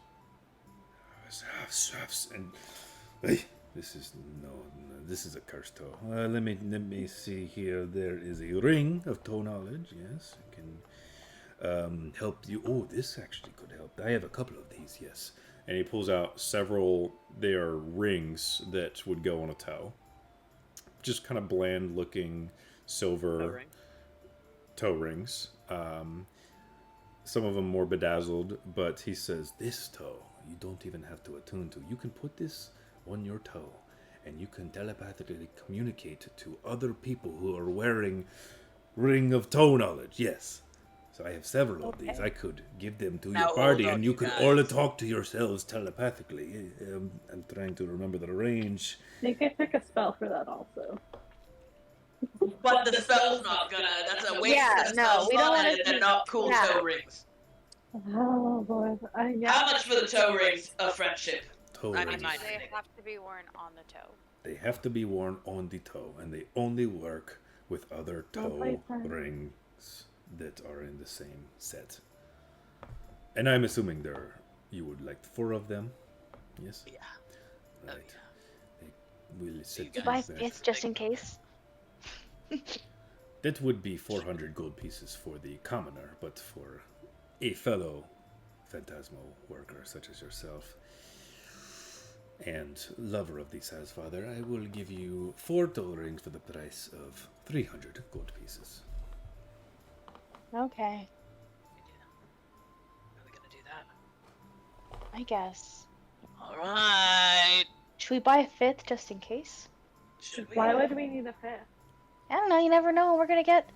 A: And this is a cursed toe. Let me see here. There is a ring of toe knowledge. Yes, it can help you. Oh, this actually could help. I have a couple of these. Yes, and he pulls out several. They are rings that would go on a toe. Just kind of bland looking silver toe rings. Some of them more bedazzled, but he says this toe you don't even have to attune to. You can put this on your toe, and you can telepathically communicate to other people who are wearing ring of toe knowledge. Yes. So I have several of these. I could give them to
B: Now,
A: your party,
B: hold on,
A: and you
B: you
A: could
B: guys.
A: all talk to yourselves telepathically. I'm trying to remember the range.
C: You could pick a spell for that also.
B: But the spell's not gonna. That's a waste.
E: Yeah,
B: of
E: no,
B: spell
E: we don't
B: slot,
E: wanna
B: and they're
E: do-
B: not cool
E: yeah.
B: toe rings.
C: Oh boy.
B: How much for the toe rings of friendship?
A: Toe
B: I mean,
A: rings.
B: mine.
D: They have to be worn on the toe.
A: They have to be worn on the toe, and they only work with other toe
C: Lovely friend.
A: rings that are in the same set. And I'm assuming you would like 4 of them. Yes.
B: Yeah.
A: Right.
B: Oh,
A: They will set
B: You
E: You
A: you
E: buy
A: back.
E: fifth just in case.
A: That would be 400 gold pieces for the commoner, but for a fellow phantasmal worker such as yourself and lover of the Satisfather, I will give you 4 toe rings for the price of 300 gold pieces.
E: Okay,
B: Are we gonna do that?
E: I guess.
B: All right.
E: Should we buy a fifth just in case?
B: Should we?
C: Why would we need a fifth?
E: I don't know. You never know. We're gonna get.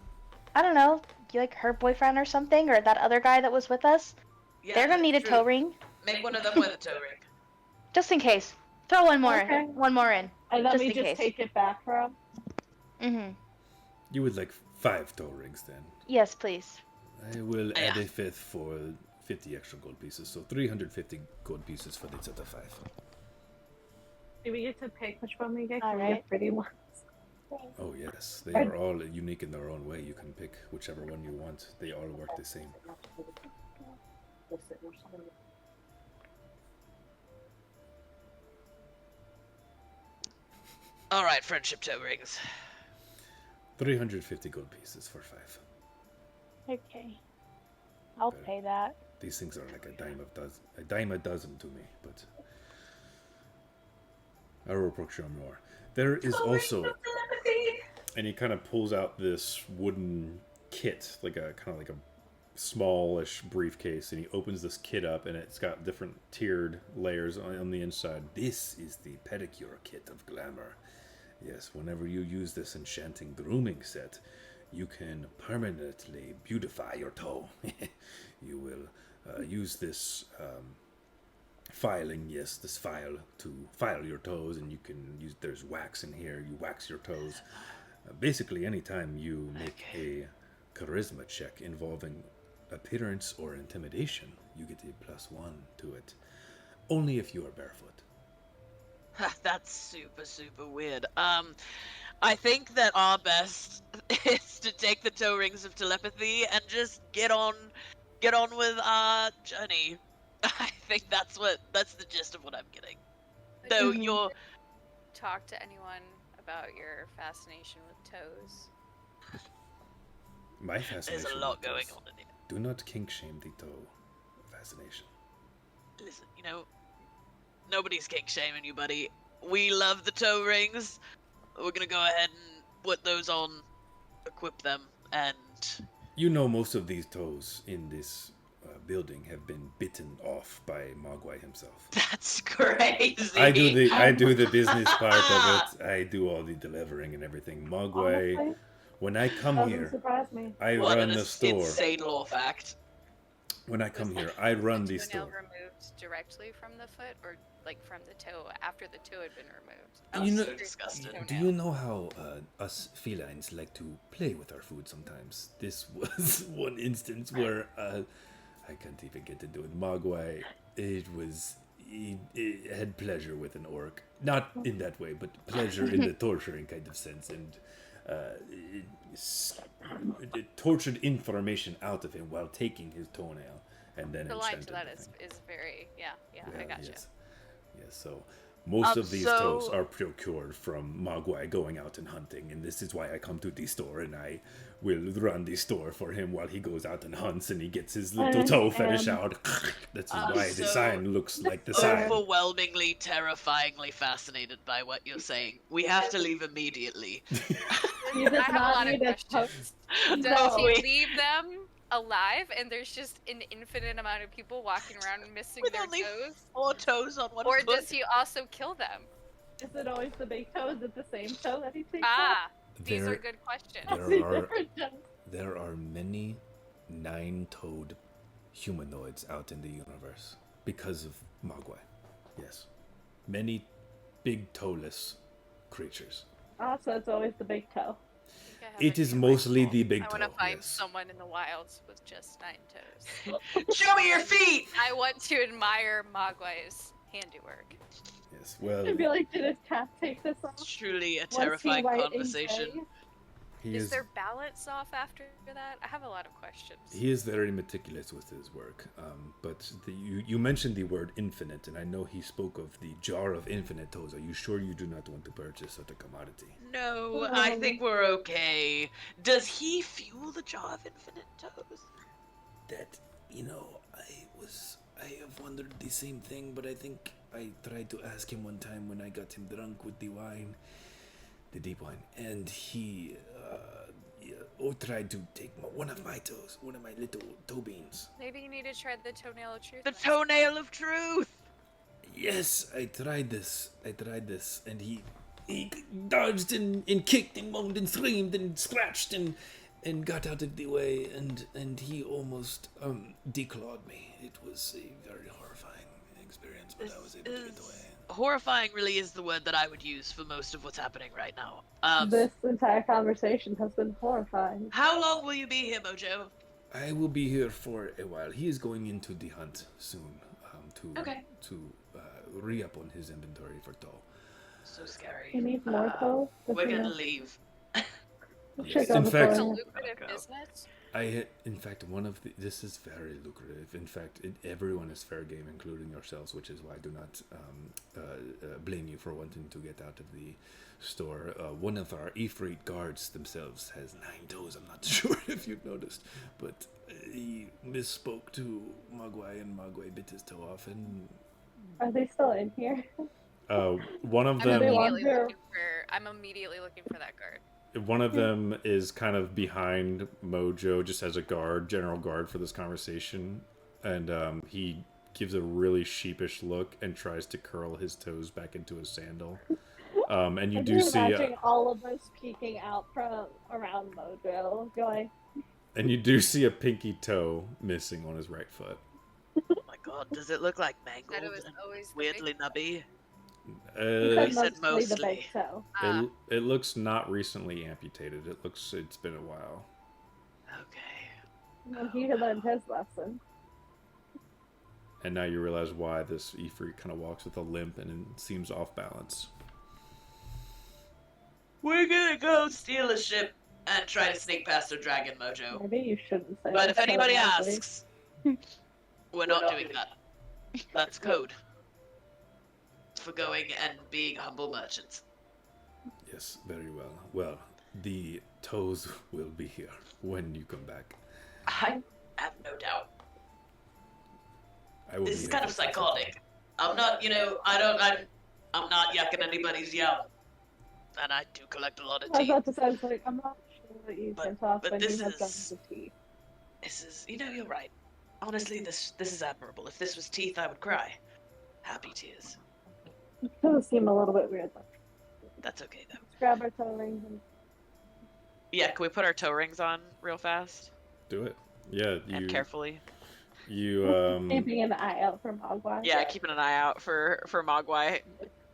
E: I don't know. You like her boyfriend or something, or that other guy that was with us.
B: Yeah,
E: They're gonna need a
B: true.
E: toe ring,
B: Make one of them with a toe ring.
E: just in case. Throw one more.
C: Okay.
E: One more in.
C: And let
E: Just
C: me
E: in
C: just
E: case.
C: take it back from.
E: Mhm.
A: You would like 5 toe rings then.
E: Yes, please.
A: I will add
B: Yeah.
A: a 5th for 50 extra gold pieces, so 350 gold pieces for the set of 5.
C: Do we get to pick which one we get?
E: All
C: Can we
E: right.
C: get pretty ones?
A: Oh yes, they
C: I-
A: are all unique in their own way. You can pick whichever one you want. They all work the same.
B: All right, friendship toe rings.
A: 350 gold pieces for 5.
C: Okay. I'll pay that.
A: These things are like a dime a dozen to me, but I will procure more. There is also, and he kind of pulls out this wooden kit, like a kind of like a smallish briefcase, and he opens this kit up, and it's got different tiered layers on the inside. This is the pedicure kit of glamour. Yes, whenever you use this enchanting grooming set, you can permanently beautify your toe. You will use this filing, yes, this file to file your toes, and you can use, there's wax in here, you wax your toes. Basically, anytime you make a charisma check involving appearance or intimidation, you get a +1 to it. Only if you are barefoot.
B: That's super, super weird. I think that our best is to take the toe rings of telepathy and just get on with our journey. I think that's the gist of what I'm getting. Though you're
D: talk to anyone about your fascination with toes.
A: My fascination.
B: There's a lot
A: with
B: going
A: toes.
B: on in here.
A: Do not kink shame the toe fascination.
B: Listen, nobody's kink shaming you, buddy. We love the toe rings. We're gonna go ahead and put those on, equip them, and
A: You know, most of these toes in this building have been bitten off by Mogwai himself.
B: that's crazy.
A: I do the business part of it. I do all the delivering and everything. Mogwai,
C: Honestly,
A: when I come
C: doesn't
A: here,
C: surprise me.
A: I
B: What
A: run
B: an
A: the store.
B: insane lore fact.
A: When I come here, I run the
D: toenail
A: store.
D: removed directly from the foot, or like from the toe after the toe had been removed?
B: I'm
A: You know-
B: so disgusted.
A: Do you know how us felines like to play with our food sometimes? This was one instance where I can't even get into it. Mogwai, it had pleasure with an orc. Not in that way, but pleasure in the torturing kind of sense. And it tortured information out of him while taking his toenail. And then
D: The line to
A: enchanted
D: that
A: the thing.
D: is very, yeah, I gotcha.
A: Yes. Yes, so most of these
B: so-
A: toes are procured from Mogwai going out and hunting, and this is why I come to the store, and I will run the store for him while he goes out and hunts, and he gets his little toe fetish out. That's why the
B: so
A: sign looks like the sign.
B: Overwhelmingly, terrifyingly fascinated by what you're saying. We have to leave immediately.
C: You
D: I
C: just
D: have a
C: not
D: lot of
C: need a
D: questions.
C: toe.
D: Does he
B: we-
D: leave them alive, and there's just an infinite amount of people walking around and missing
B: With
D: their
B: only
D: toes?
B: 4 toes on one
D: Or
B: foot.
D: does he also kill them?
C: Is it always the big toe? Is it the same toe that he takes
D: Ah, these
A: There-
D: are good questions.
C: off?
A: there are-
C: Different toes.
A: There are many 9-toed humanoids out in the universe because of Mogwai. Yes. Many big toeless creatures.
C: Oh, so it's always the big toe.
D: I have
A: It
D: a
A: is
D: new
A: mostly
D: ritual.
A: the big
D: I
A: toe.
D: want to find
A: yes.
D: someone in the wilds with just 9 toes.
B: Show me your feet!
D: I want to admire Mogwai's handiwork.
A: Yes. Well,
C: I'd be like, did his cat take this off?
B: It's truly a
C: Was he
B: terrifying
C: white and
B: conversation.
C: gray?
A: he
D: Is
A: is.
D: there balance off after that? I have a lot of questions.
A: He is very meticulous with his work, but you mentioned the word infinite, and I know he spoke of the jar of infinite toes. Are you sure you do not want to purchase such a commodity?
B: No, I think we're okay. Does he fuel the jar of infinite toes?
A: That, I have wondered the same thing, but I think I tried to ask him one time when I got him drunk with the wine, the deep wine, and he tried to take one of my toes, one of my little toe beans.
D: Maybe you need to try the toenail of truth.
B: The
D: next.
B: toenail of truth!
A: Yes, I tried this, and he dodged and kicked and moaned and screamed and scratched and got out of the way, and he almost declawed me. It was a very horrifying experience, but I was able to get away.
B: Horrifying really is the word that I would use for most of what's happening right now.
C: This entire conversation has been horrifying.
B: How long will you be here, Mojo?
A: I will be here for a while. He is going into the hunt soon
B: Okay.
A: to re-up on his inventory for toe.
B: So scary.
C: He needs more toes.
B: We're gonna leave.
C: Let's
A: Yes,
C: check on
A: in
C: the
A: fact-
D: It's a
C: floor.
D: lucrative
B: Okay.
D: business.
A: In fact, this is very lucrative. In fact, everyone is fair game, including yourselves, which is why I do not blame you for wanting to get out of the store. One of our Ifrit guards themselves has 9 toes. I'm not sure if you've noticed, but he misspoke to Mogwai, and Mogwai bit his toe off. And
C: Are they still in here?
A: one of
D: I'm
A: them.
D: immediately looking for that guard.
A: One of them is kind of behind Mojo, just as a general guard for this conversation, and he gives a really sheepish look and tries to curl his toes back into his sandal. And you do see
C: all of us peeking out from around Mojo, going.
A: And you do see a pinky toe missing on his right foot.
B: Oh my god, does it look like mangled?
D: That it was always the
B: weirdly
D: big
B: nubby.
C: You
B: said
C: mostly the
B: mostly.
C: big toe.
A: It looks not recently amputated. It's been a while.
B: Okay.
C: Well, he had learned his lesson.
A: And now you realize why this Ifrit kind of walks with a limp and seems off balance.
B: We're gonna go steal a ship and try to sneak past the dragon, Mojo.
C: Maybe you shouldn't say
B: But
C: that
B: if anybody
C: so loudly.
B: asks, we're not doing that. That's code for going and being humble merchants.
A: Yes, very well. Well, the toes will be here when you come back.
B: I have no doubt.
A: I will
B: This
A: be
B: is kind
A: here.
B: of psychotic. I'm not, I'm not yucking anybody's yum. And I do collect a lot of
C: I was
B: teeth.
C: about to say, I was like, I'm not sure what you
B: But-
C: sent off
B: but
C: when you
B: this
C: have done
B: is-
C: the teeth.
B: This is, you're right. Honestly, this is admirable. If this was teeth, I would cry. Happy tears.
C: It does seem a little bit weird. Though.
B: That's okay, though.
C: Let's grab our toe rings and
B: Yeah, can we put our toe rings on real fast?
A: Do it. Yeah,
B: And carefully?
A: you
C: keeping an eye out for Mogwai.
B: Yeah, keeping an eye out for Mogwai.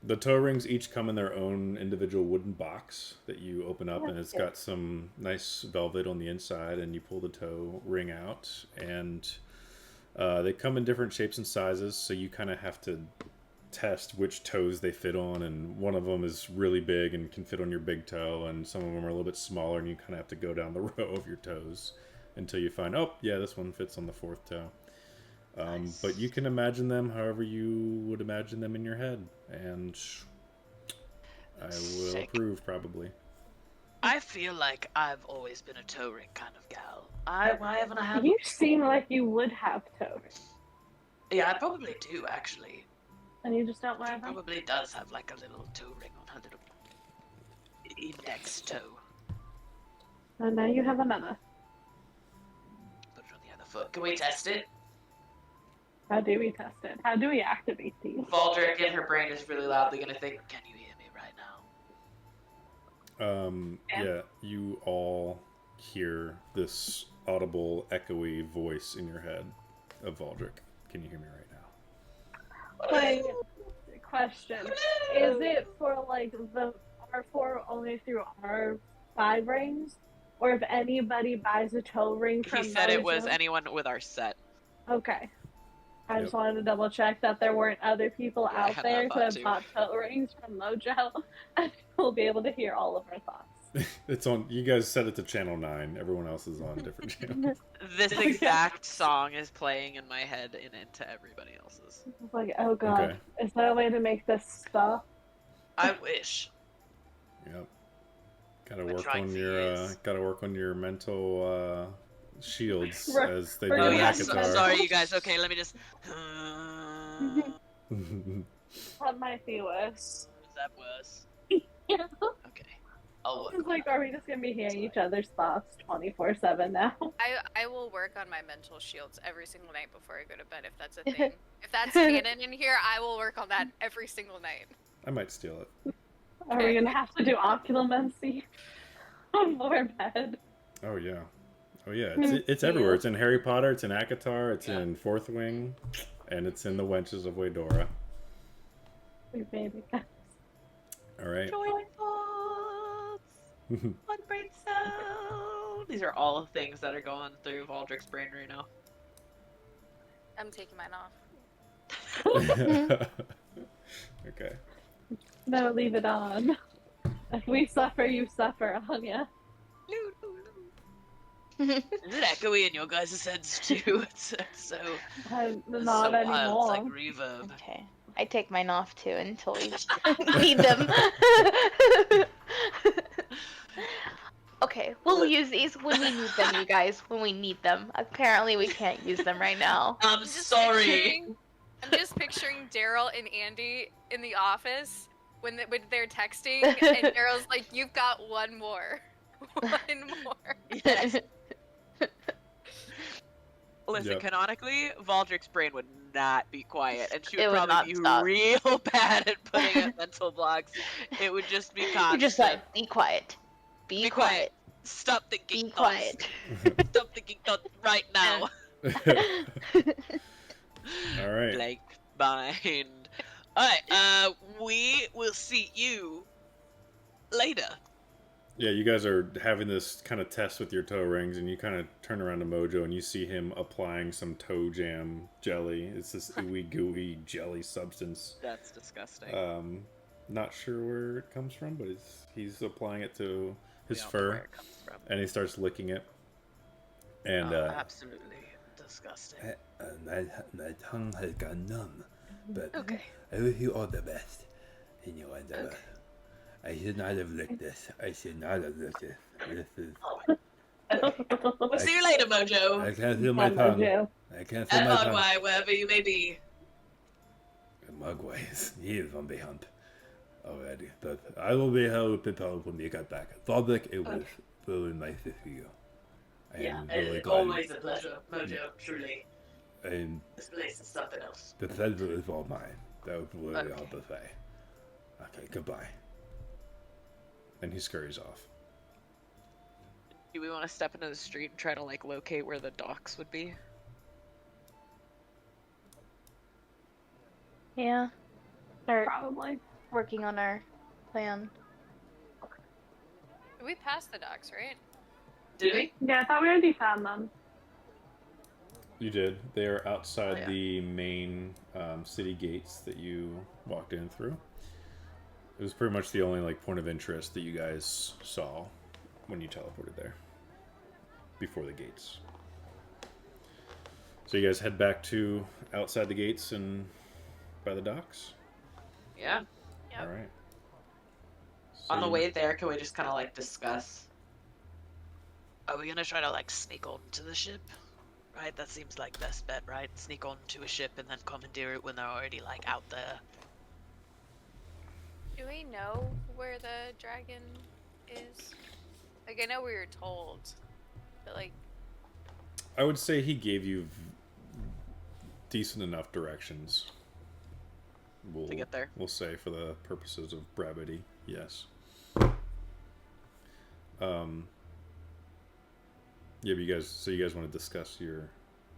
A: the toe rings each come in their own individual wooden box that you open up, and it's got some nice velvet on the inside, and you pull the toe ring out, and they come in different shapes and sizes, so you kind of have to test which toes they fit on, and one of them is really big and can fit on your big toe, and some of them are a little bit smaller, and you kind of have to go down the row of your toes until you find, oh yeah, this one fits on the 4th toe.
B: Nice.
A: But you can imagine them however you would imagine them in your head, and I will
B: Sick.
A: approve probably.
B: I feel like I've always been a toe ring kind of gal. Why haven't I had
C: You seem like you would have toe rings,
B: Yeah, I probably do, actually.
C: and you just don't wear
B: She
C: them.
B: probably does have like a little toe ring on her little index toe.
C: And now you have another.
B: Put it on the other foot. Can we test it?
C: How do we test it? How do we activate these?
B: Valdrick in her brain is really loudly gonna think, can you hear me right now?
A: Yeah, you all hear this audible, echoey voice in your head of Valdrick. Can you hear me right now?
C: Like, question. Is it for like the R4 only through our 5 rings? Or if anybody buys a toe ring from
B: He said it was
C: Mojo?
B: anyone with our set.
C: Okay. I just
A: Yep.
C: wanted to double check that there weren't other people
B: Yeah, I
C: out
B: had
C: there
B: that
C: who have
B: thought,
C: bought toe rings from Mojo, and we'll be able to hear all of our thoughts.
A: It's on. You guys set it to channel 9. Everyone else is on different channels.
B: This exact song is playing in my head and into everybody else's.
C: It's like, oh god,
A: Okay.
C: is there a way to make this stop?
B: I wish.
A: Yep. Gotta
B: We're
A: work
B: trying
A: on
B: for
A: your
B: years.
A: gotta work on your mental shields
C: Right.
A: as they
C: Oh,
A: do
B: Oh
A: in
B: yeah,
A: Hackathon.
B: sorry you guys. Okay, let me just.
C: That might be worse.
B: Is that worse?
C: Yeah.
B: Okay, I'll work.
C: It's like, are we just gonna be hearing each other's thoughts 24/7 now?
D: I will work on my mental shields every single night before I go to bed, if that's a thing. If that's canon in here, I will work on that every single night.
A: I might steal it.
C: Are we gonna have to do oculomancy on more bed?
A: Oh yeah. Oh yeah. It's everywhere. It's in Harry Potter. It's in Akatar. It's
B: Yeah.
A: in Fourth Wing, and it's in the Wenches of Waydora.
C: We baby guys.
A: All right.
B: Join thoughts. One brain cell. These are all things that are going through Valdrick's brain right now.
D: I'm taking mine off.
A: Okay.
C: No, leave it on. If we suffer, you suffer, Anya.
B: Is it echoey in your guys' heads too? It's so
C: Not
B: so wild. It's like
C: anymore.
B: reverb.
E: Okay. I take mine off too until we need them. Okay, we'll use these when we need them, you guys. When we need them. Apparently, we can't use them right now.
B: I'm sorry.
D: I'm just picturing Daryl and Andy in the office when they're texting, and Daryl's like, "You've got one more, one more."
B: Yes. Listen,
A: Yep.
B: canonically, Valdrick's brain would not be quiet, and she
E: It
B: would
E: would
B: probably
E: not
B: be
E: stop.
B: real bad at putting up mental blocks. It would just be constant.
E: You're just like, be quiet. Be quiet.
B: Stop thinking
E: Be
B: thoughts.
E: quiet.
B: Stop thinking thoughts right now.
A: All right.
B: Blank mind. Alright, we will see you later.
A: Yeah, you guys are having this kind of test with your toe rings, and you kind of turn around to Mojo, and you see him applying some toe jam jelly. It's this ooey gooey jelly substance.
B: That's disgusting.
A: Not sure where it comes from, but he's applying it to his
B: We all know
A: fur,
B: where it comes from.
A: and he starts licking it. And
B: Absolutely disgusting.
G: My tongue has gone numb, but
B: Okay.
G: I wish you all the best in your endeavor. I should not have licked this. I should not have licked this. This is.
B: We'll see you later, Mojo.
G: I can't feel my tongue. I can't feel
B: And
G: my tongue.
B: Mogwai, wherever you may be.
G: Mogwai he is on the hunt already, but I will be held prepared when we get back. Valdrick, it was really nice to see you. I am really glad.
B: always a pleasure, Mojo, truly.
G: And
B: This place is something else.
G: the pleasure is all mine. That was really all
B: Okay.
G: to say. Okay, goodbye.
A: and he scurries off.
B: Do we want to step into the street and try to, like, locate where the docks would be?
E: Yeah. Start
C: Probably.
E: working on our plan.
D: We passed the docks, right?
B: Did we?
C: Yeah, I thought we already found them.
A: You did. They are outside
B: Oh, yeah.
A: the main city gates that you walked in through. It was pretty much the only like point of interest that you guys saw when you teleported there. Before the gates. So you guys head back to outside the gates and by the docks?
B: Yeah.
D: Yep.
A: Alright.
B: On the way there, can we just kind of, like, discuss? Are we gonna try to, like, sneak onto the ship? Right? That seems like best bet, right? Sneak onto a ship and then commandeer it when they're already, like, out there.
D: Do we know where the dragon is? Like, I know we were told, but like,
A: I would say he gave you decent enough directions.
B: To get there.
A: We'll say for the purposes of brevity, yes. Yeah, but you guys want to discuss your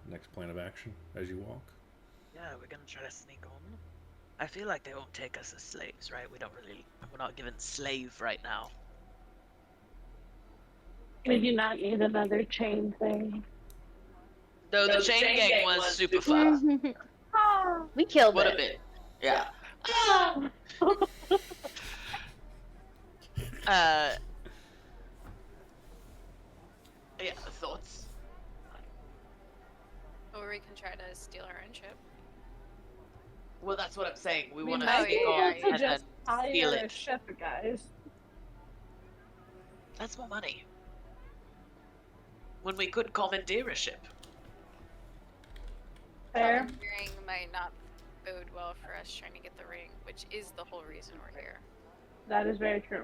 A: next plan of action as you walk?
B: Yeah, we're gonna try to sneak on. I feel like they won't take us as slaves, right? We're not given slave right now.
C: We do not need another chain thing.
B: Though the chain gang was super fun.
E: We killed
B: What
E: it.
B: a bit. Yeah. Yeah, thoughts?
D: or we can try to steal our own ship.
B: Well, that's what I'm saying. We
C: We
B: want to
C: might be
B: sneak on
C: able to
B: and
C: just
B: then steal
C: hire a
B: it.
C: ship, guys.
B: That's more money. When we could commandeer a ship.
C: Fair.
D: Commandeering might not bode well for us trying to get the ring, which is the whole reason we're here.
C: That is very true.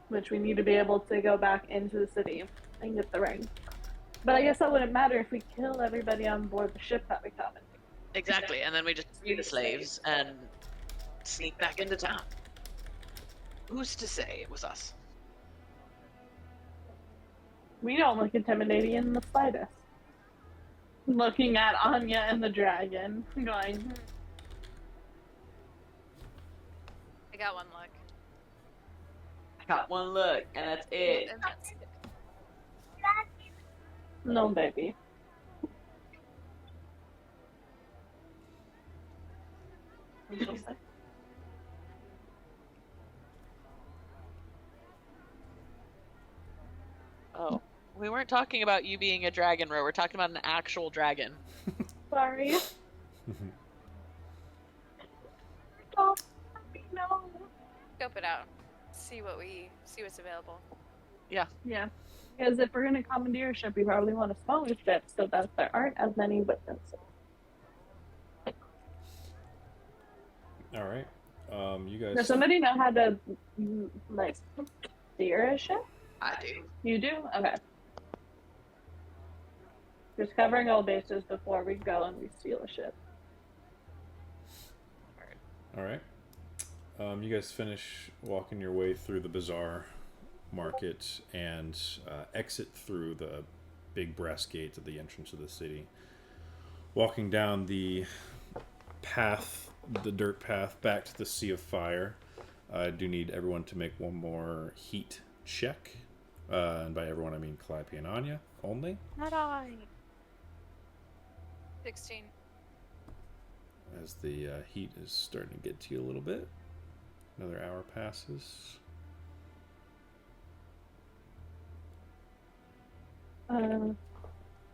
C: Which we need to be able to go back into the city and get the ring. But I guess that wouldn't matter if we kill everybody on board the ship that we commandeer.
B: Exactly, and then we just free the slaves and sneak back into town. Who's to say it was us?
C: We don't look intimidating in the slightest. Looking at Anya and the dragon, going,
D: I got one look.
B: I got one look, and that's it.
D: And that's it.
C: no, baby.
B: Oh, We weren't talking about you being a dragon, Ro. We're talking about an actual dragon.
C: Sorry. Oh, no.
D: Scope it out. See what's available.
C: Yeah. Because if we're gonna commandeer a ship, we probably want a smaller ship so that there aren't as many witnesses.
A: All right. You guys.
C: Does somebody know how to like steer a ship?
B: I do.
C: You do? Okay. Just covering all bases before we go and we steal a ship.
A: All right. You guys finish walking your way through the bazaar market and exit through the big brass gate at the entrance of the city. Walking down the path, the dirt path back to the Sea of Fire. I do need everyone to make one more heat check. And by everyone, I mean Calliope and Anya only.
E: Not I.
D: 16.
A: As the heat is starting to get to you a little bit. Another hour passes.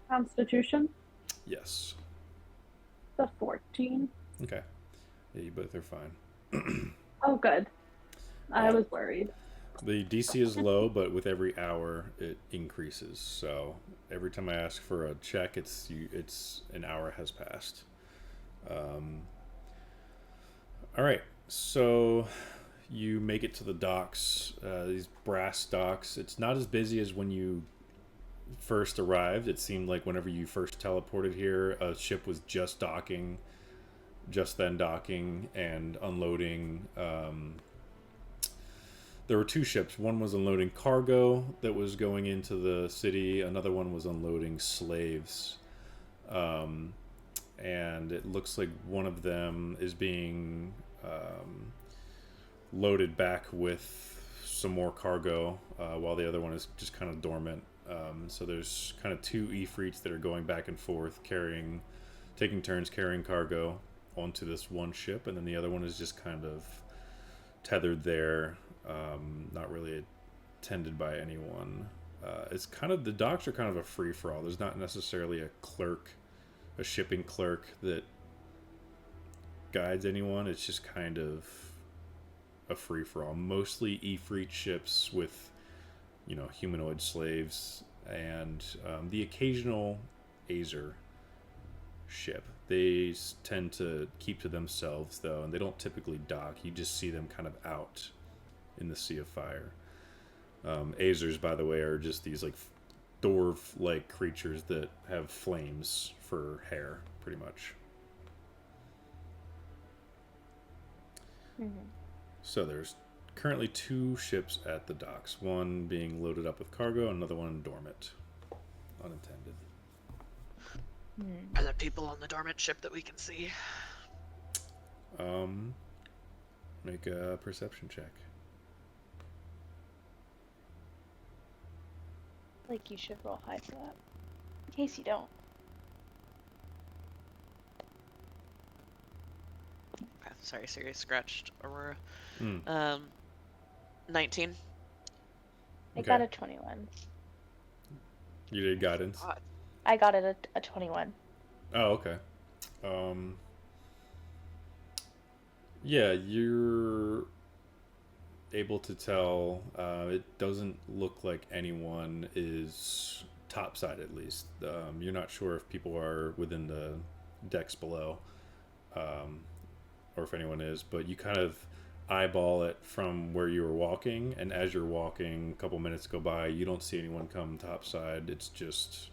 C: Constitution?
A: Yes.
C: The 14.
A: Okay. Yeah, you both are fine.
C: Oh, good. I was worried.
A: The DC is low, but with every hour it increases. So every time I ask for a check, it's an hour has passed. All right, so you make it to the docks. These brass docks. It's not as busy as when you first arrived. It seemed like whenever you first teleported here, a ship was just docking, and unloading. There were two ships. One was unloading cargo that was going into the city. Another one was unloading slaves. And it looks like one of them is being loaded back with some more cargo, while the other one is just kind of dormant. So there's kind of two Ifrits that are going back and forth, taking turns carrying cargo onto this one ship, and then the other one is just kind of tethered there, not really attended by anyone. It's kind of, the docks are kind of a free-for-all. There's not necessarily a shipping clerk that guides anyone. It's just kind of a free-for-all. Mostly Ifrit ships with, humanoid slaves, and the occasional Azer ship. They tend to keep to themselves, though, and they don't typically dock. You just see them kind of out in the Sea of Fire. Azers, by the way, are just these dwarf-like creatures that have flames for hair, pretty much.
E: Mm-hmm.
A: So there's currently two ships at the docks, one being loaded up with cargo, another one dormant, unintended.
B: Are there people on the dormant ship that we can see?
A: Make a perception check.
E: Like you should roll high for that. In case you don't.
B: Okay, sorry, serious scratched Aurora. 19.
E: I got a 21.
A: You did guidance?
B: God.
E: I got it a 21.
A: Oh, okay. Yeah, you're able to tell. It doesn't look like anyone is topside, at least. You're not sure if people are within the decks below, or if anyone is, but you kind of eyeball it from where you were walking, and as you're walking, a couple minutes go by, you don't see anyone come topside. It's just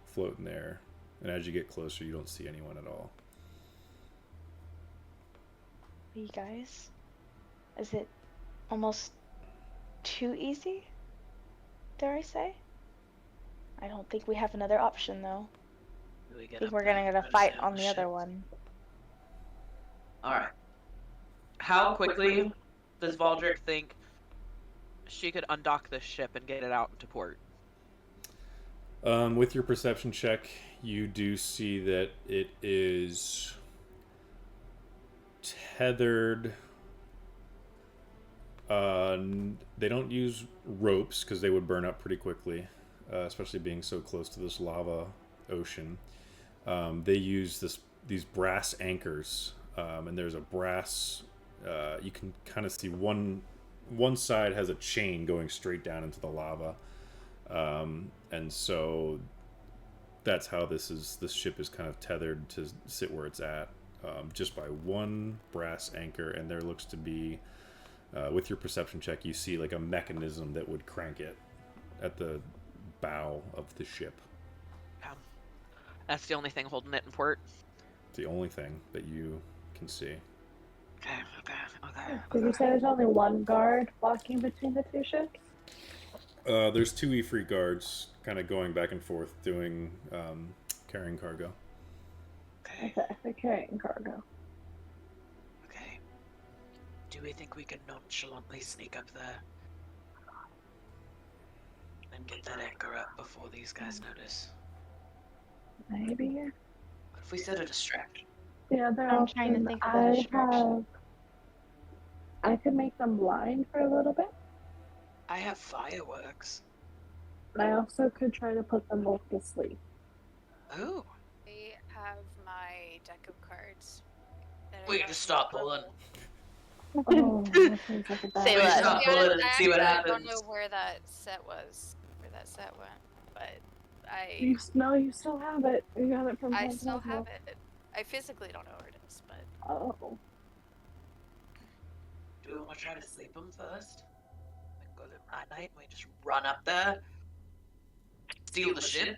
A: floating there, and as you get closer, you don't see anyone at all.
E: You guys, is it almost too easy? Dare I say? I don't think we have another option, though. I think we're gonna get a fight on the other one.
B: Alright. How quickly does Valdrick think she could undock this ship and get it out into port?
A: With your perception check, you do see that it is tethered. They don't use ropes because they would burn up pretty quickly. especially being so close to this lava ocean. They use these brass anchors, and there's a brass. You can kind of see one side has a chain going straight down into the lava, and so that's how this ship is kind of tethered to sit where it's at, just by one brass anchor. And there looks to be, with your perception check, you see like a mechanism that would crank it at the bow of the ship.
B: Yeah. That's the only thing holding it in port.
A: The only thing that you can see.
B: Okay.
C: Did you say there's only one guard walking between the two ships?
A: There's two Ifrit guards kind of going back and forth doing carrying cargo.
B: Okay.
C: Okay, they're carrying cargo.
B: Okay. Do we think we can nonchalantly sneak up there and get that anchor up before these guys notice?
C: Maybe.
B: What if we set a distraction?
C: Yeah, they're
E: I'm
C: all
E: trying to think of a distraction.
C: I could make them blind for a little bit.
B: I have fireworks.
C: But I also could try to put them both to sleep.
B: Oh.
D: I have my deck of cards. that I
B: We can
D: got
B: just
D: from
B: stop
D: Tojo.
B: pulling.
C: Oh, that seems like a bad
E: Say
B: We
E: less.
B: just
C: idea.
B: stop pulling and see what
D: I
B: happens.
D: don't know where that set went, but
C: You still have it. You got it from
D: I
C: Tojo.
D: still have it. I physically don't know where it is, but
C: Oh.
B: Do we want to try to sleep them first? Like go to night and we just run up there, steal the ship,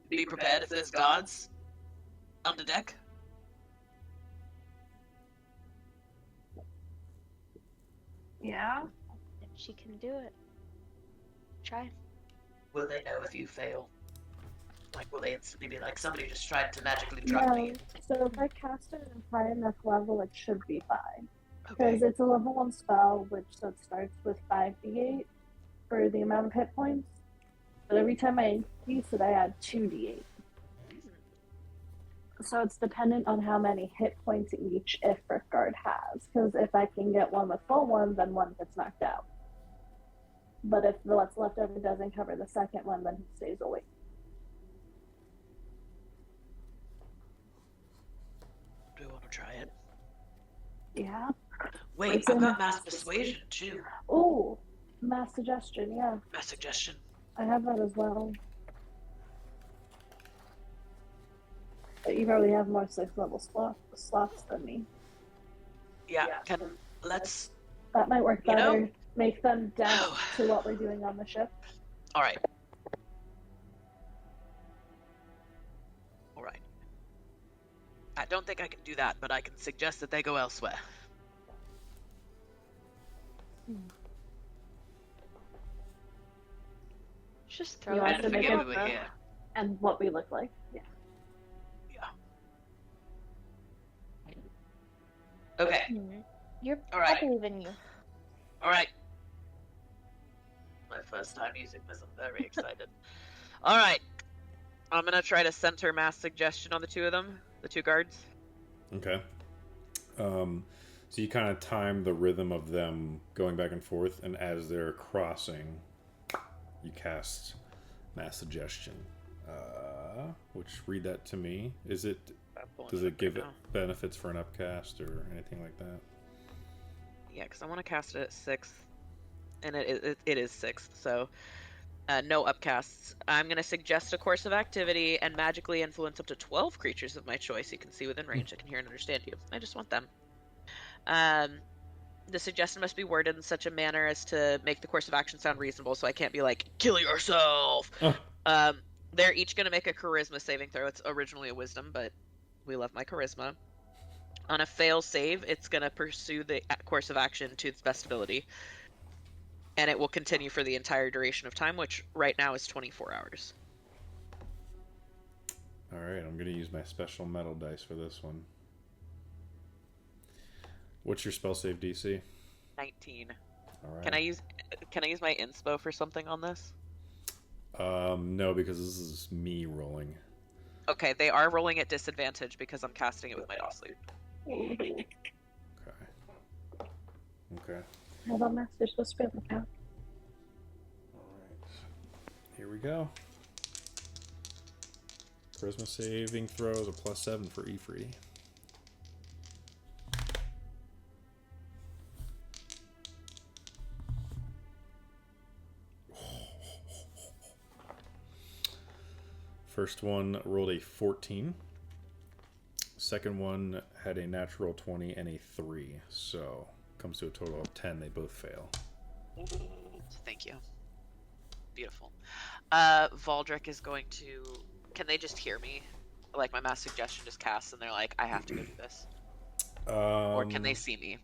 B: be prepared if there's guards under deck.
C: Yeah?
E: She can do it. Try.
B: Will they know if you fail? Like, will they instantly be like, somebody just tried to magically drug
C: No.
B: me?
C: So if I cast it at a high enough level, it should be fine.
B: Okay.
C: Because it's a level 1 spell, which so it starts with 5d8 for the amount of hit points. But every time I increase it, I add 2d8. So it's dependent on how many hit points each Ifrit guard has. Because if I can get one with full one, then one gets knocked out. But if what's left over doesn't cover the second one, then he stays awake.
B: Do we want to try it?
C: Yeah.
B: Wait,
C: It's
B: I've
C: in-
B: got mass persuasion too.
C: Ooh, mass suggestion, yeah.
B: Mass suggestion.
C: I have that as well. But you probably have more 6th level slots than me.
B: Yeah. Let's.
C: That might work
B: You know-
C: better. Make them deaf to what we're doing on the ship.
B: All right. I don't think I can do that, but I can suggest that they go elsewhere.
E: Just
C: You
E: throw
C: want
E: it.
C: to make
B: forget
C: it
B: we were here.
C: and what we look like. Yeah.
B: Okay.
E: You're
B: All right.
E: I believe in you.
B: All right. My first time using this. I'm very excited. All right. I'm gonna try to center mass suggestion on the two of them, the two guards.
A: Okay. So you kind of time the rhythm of them going back and forth, and as they're crossing, you cast mass suggestion. Which, read that to me. Does it give it benefits for an upcast or anything like that?
B: Yeah, because I want to cast it at 6th, and it is 6th, so no upcasts. I'm going to suggest a course of activity and magically influence up to 12 creatures of my choice you can see within range that can hear and understand you. I just want them. The suggestion must be worded in such a manner as to make the course of action sound reasonable, so I can't be like, kill yourself!
A: Oh.
B: They're each going to make a charisma saving throw. It's originally a wisdom, but we love my charisma. On a fail save, it's going to pursue the course of action to its best ability. And it will continue for the entire duration of time, which right now is 24 hours.
A: Alright, I'm going to use my special metal dice for this one. What's your spell save DC?
B: 19.
A: Alright.
B: Can I use my inspo for something on this?
A: No, because this is me rolling.
B: Okay, they are rolling at disadvantage because I'm casting it with my DOS sleep.
A: Okay. Okay.
C: Hold on, Master. Supposed to be able to count.
A: Alright. here we go. Charisma saving throws a +7 for E3. First one rolled a 14. Second one had a natural 20 and a 3. So comes to a total of 10. They both fail.
B: Thank you. Beautiful. Valdrick is going to... Can they just hear me? Like my mass suggestion just casts and they're like, I have to go do this. Or can they see me?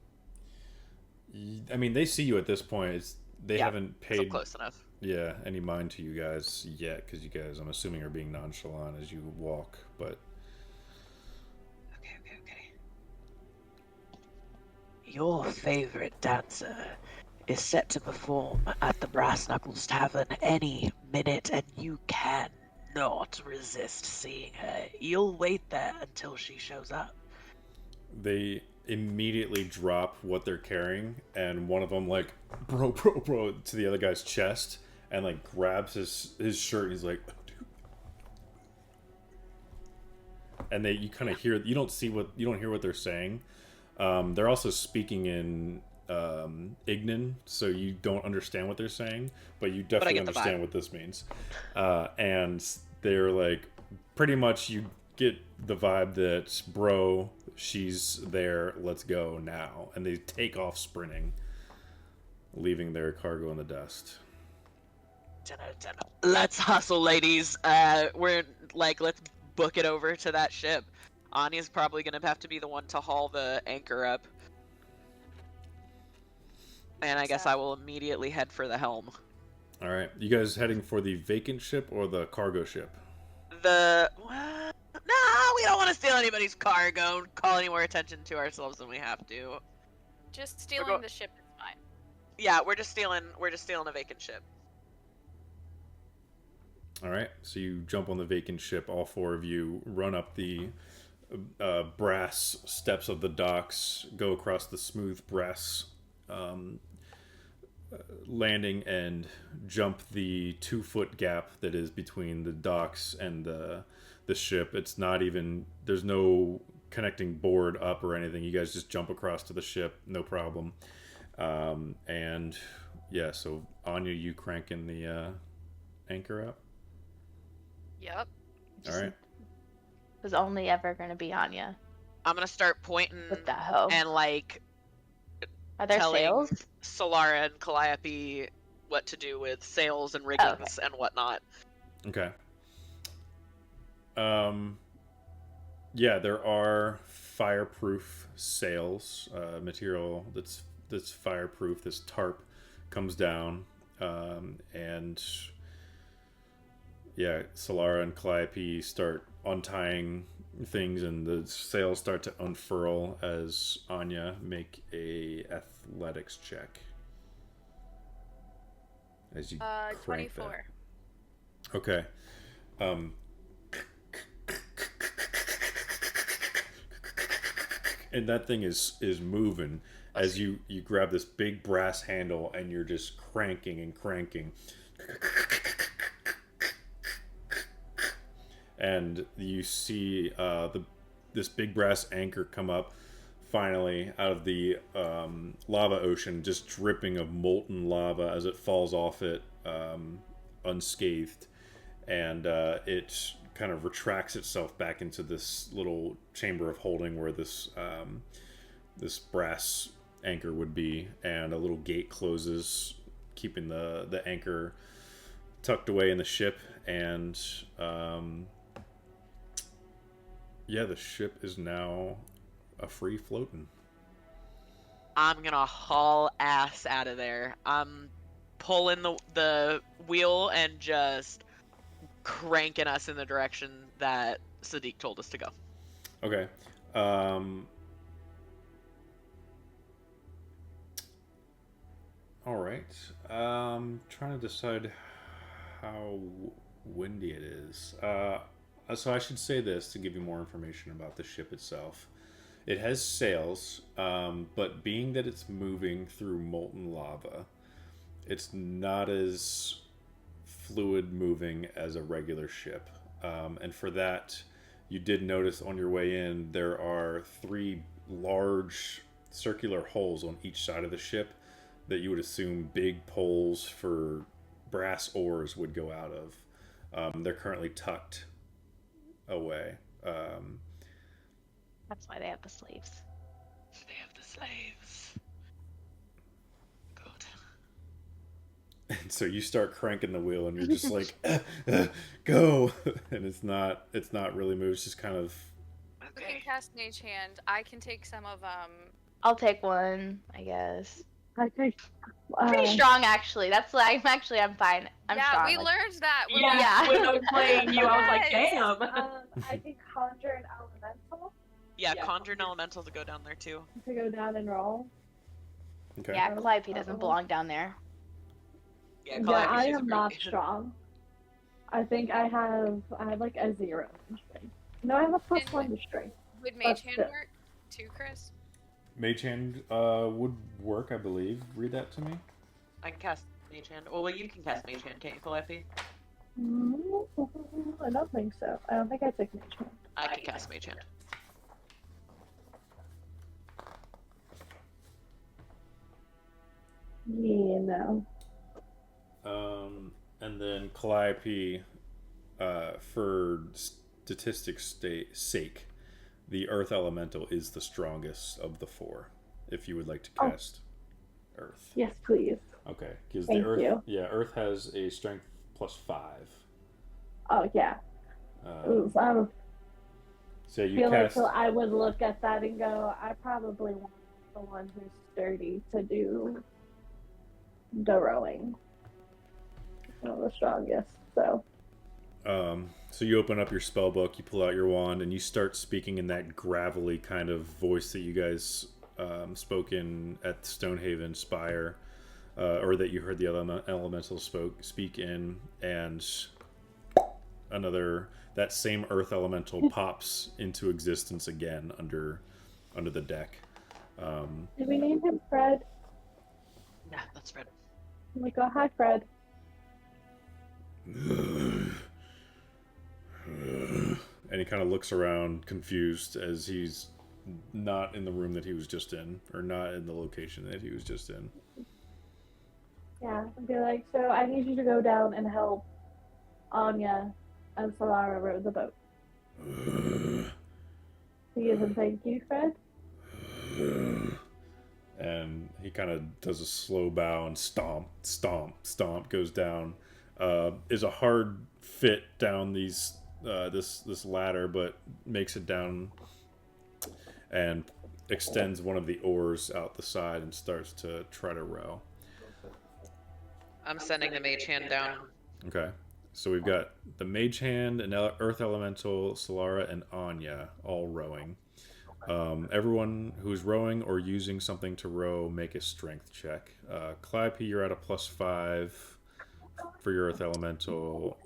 A: I mean, they see you at this point. They haven't
B: So
A: paid
B: close enough.
A: any mind to you guys yet, because you guys, I'm assuming, are being nonchalant as you walk, but...
B: Okay. Your favorite dancer is set to perform at the Brass Knuckles Tavern any minute, and you cannot resist seeing her. You'll wait there until she shows up.
A: They immediately drop what they're carrying, and one of them, like, bro, to the other guy's chest, and, like, grabs his shirt, and he's like... And you kind of hear... You don't hear what they're saying. They're also speaking in Ignan, so you don't understand what they're saying, but you definitely understand what this means. And they're like, pretty much you get the vibe that, bro, she's there, let's go now. And they take off sprinting, leaving their cargo in the dust.
B: Let's hustle, ladies. We're like, let's book it over to that ship. Anya's probably gonna have to be the one to haul the anchor up. And I guess I will immediately head for the helm.
A: All right, you guys heading for the vacant ship or the cargo ship?
B: No, we don't want to steal anybody's cargo. Call any more attention to ourselves than we have to.
D: Just stealing the ship is fine.
B: Yeah, we're just stealing a vacant ship.
A: All right, so you jump on the vacant ship. All four of you run up the brass steps of the docks, go across the smooth brass landing, and jump the 2-foot gap that is between the docks and the ship. It's not even, there's no connecting board up or anything. You guys just jump across to the ship, no problem. And yeah, so Anya, you cranking the anchor up?
D: Yep.
A: All right.
E: It was only ever going to be Anya.
B: I'm gonna start pointing
E: With that hoe.
B: and like
E: Are there
B: telling
E: sails?
B: Solara and Calliope what to do with sails and riggings and whatnot.
A: Okay. Yeah, there are fireproof sails, material that's fireproof. This tarp comes down, and yeah, Solara and Calliope start untying things, and the sails start to unfurl as Anya make a athletics check. As you crank
D: 24.
A: that. Okay. And that thing is moving as you grab this big brass handle and you're just cranking and cranking. And you see this big brass anchor come up finally out of the lava ocean, just dripping of molten lava as it falls off it unscathed. And it kind of retracts itself back into this little chamber of holding where this brass anchor would be, and a little gate closes, keeping the anchor tucked away in the ship. And yeah, the ship is now a free floating.
B: I'm gonna haul ass out of there. I'm pulling the wheel and just cranking us in the direction that Sadiq told us to go.
A: Okay. All right. Trying to decide how windy it is. So I should say this to give you more information about the ship itself. It has sails, but being that it's moving through molten lava, it's not as fluid moving as a regular ship. And for that, you did notice on your way in, there are 3 large circular holes on each side of the ship that you would assume big poles for brass oars would go out of. They're currently tucked away.
E: That's why they have the slaves.
B: They have the slaves. God.
A: And so you start cranking the wheel, and you're just like, go, and it's not really moved. It's just kind of.
D: We can cast Mage Hand. I can take some of
E: I'll take one, I guess.
C: I think.
E: Pretty strong, actually. That's like I'm fine. I'm
D: yeah,
E: strong.
D: we learned that. When
E: Yeah.
H: When I was playing you, I was like,
D: Yes.
H: damn.
C: I can conjure an elemental
B: Yeah, conjure an elemental to go down there too.
C: to go down and roll.
A: Okay.
E: Yeah, Calliope doesn't belong down there.
B: Yeah,
C: Yeah, I
B: she's a
C: am
B: great
C: not
B: agent.
C: strong. I think I have like a 0 in strength. No, I have a +1 to strength.
D: Would
C: That's
D: Mage Hand
C: good.
D: work too, Chris?
A: Mage Hand would work, I believe. Read that to me.
B: I can cast Mage Hand. Well, you can cast Mage Hand, can't you, Calliope?
C: I don't think so. I don't think I took Mage Hand.
B: I can cast Mage Hand.
C: Yeah, no.
A: And then Calliope, for statistics sake, the Earth Elemental is the strongest of the 4. If you would like to cast Earth.
C: Yes, please.
A: Okay, because
C: Thank
A: the Earth,
C: you.
A: yeah, Earth has a strength +5.
C: Oh yeah. Ooh, I
A: So you
C: feel
A: cast.
C: like I would look at that and go, I probably want the one who's sturdy to do the rowing. One of the strongest. So.
A: So you open up your spell book, you pull out your wand, and you start speaking in that gravelly kind of voice that you guys spoke in at Stonehaven Spire, or that you heard the elemental speak in, and that same earth elemental pops into existence again under the deck.
C: Did we name him Fred?
B: Yeah, that's Fred.
C: I'm like, oh, hi, Fred.
A: And he kind of looks around confused as he's not in the room that he was just in, or not in the location that he was just in.
C: Yeah, I'd be like, so I need you to go down and help Anya and Solara row the boat. He gives him thank you, Fred.
A: And he kind of does a slow bow and stomp, stomp, stomp, goes down. Is a hard fit down this ladder, but makes it down and extends one of the oars out the side and starts to try to row.
B: I'm sending the Mage Hand down.
A: Okay, so we've got the Mage Hand and Earth Elemental, Solara, and Anya all rowing. Everyone who's rowing or using something to row, make a strength check. Calliope, you're at a +5 for your Earth Elemental.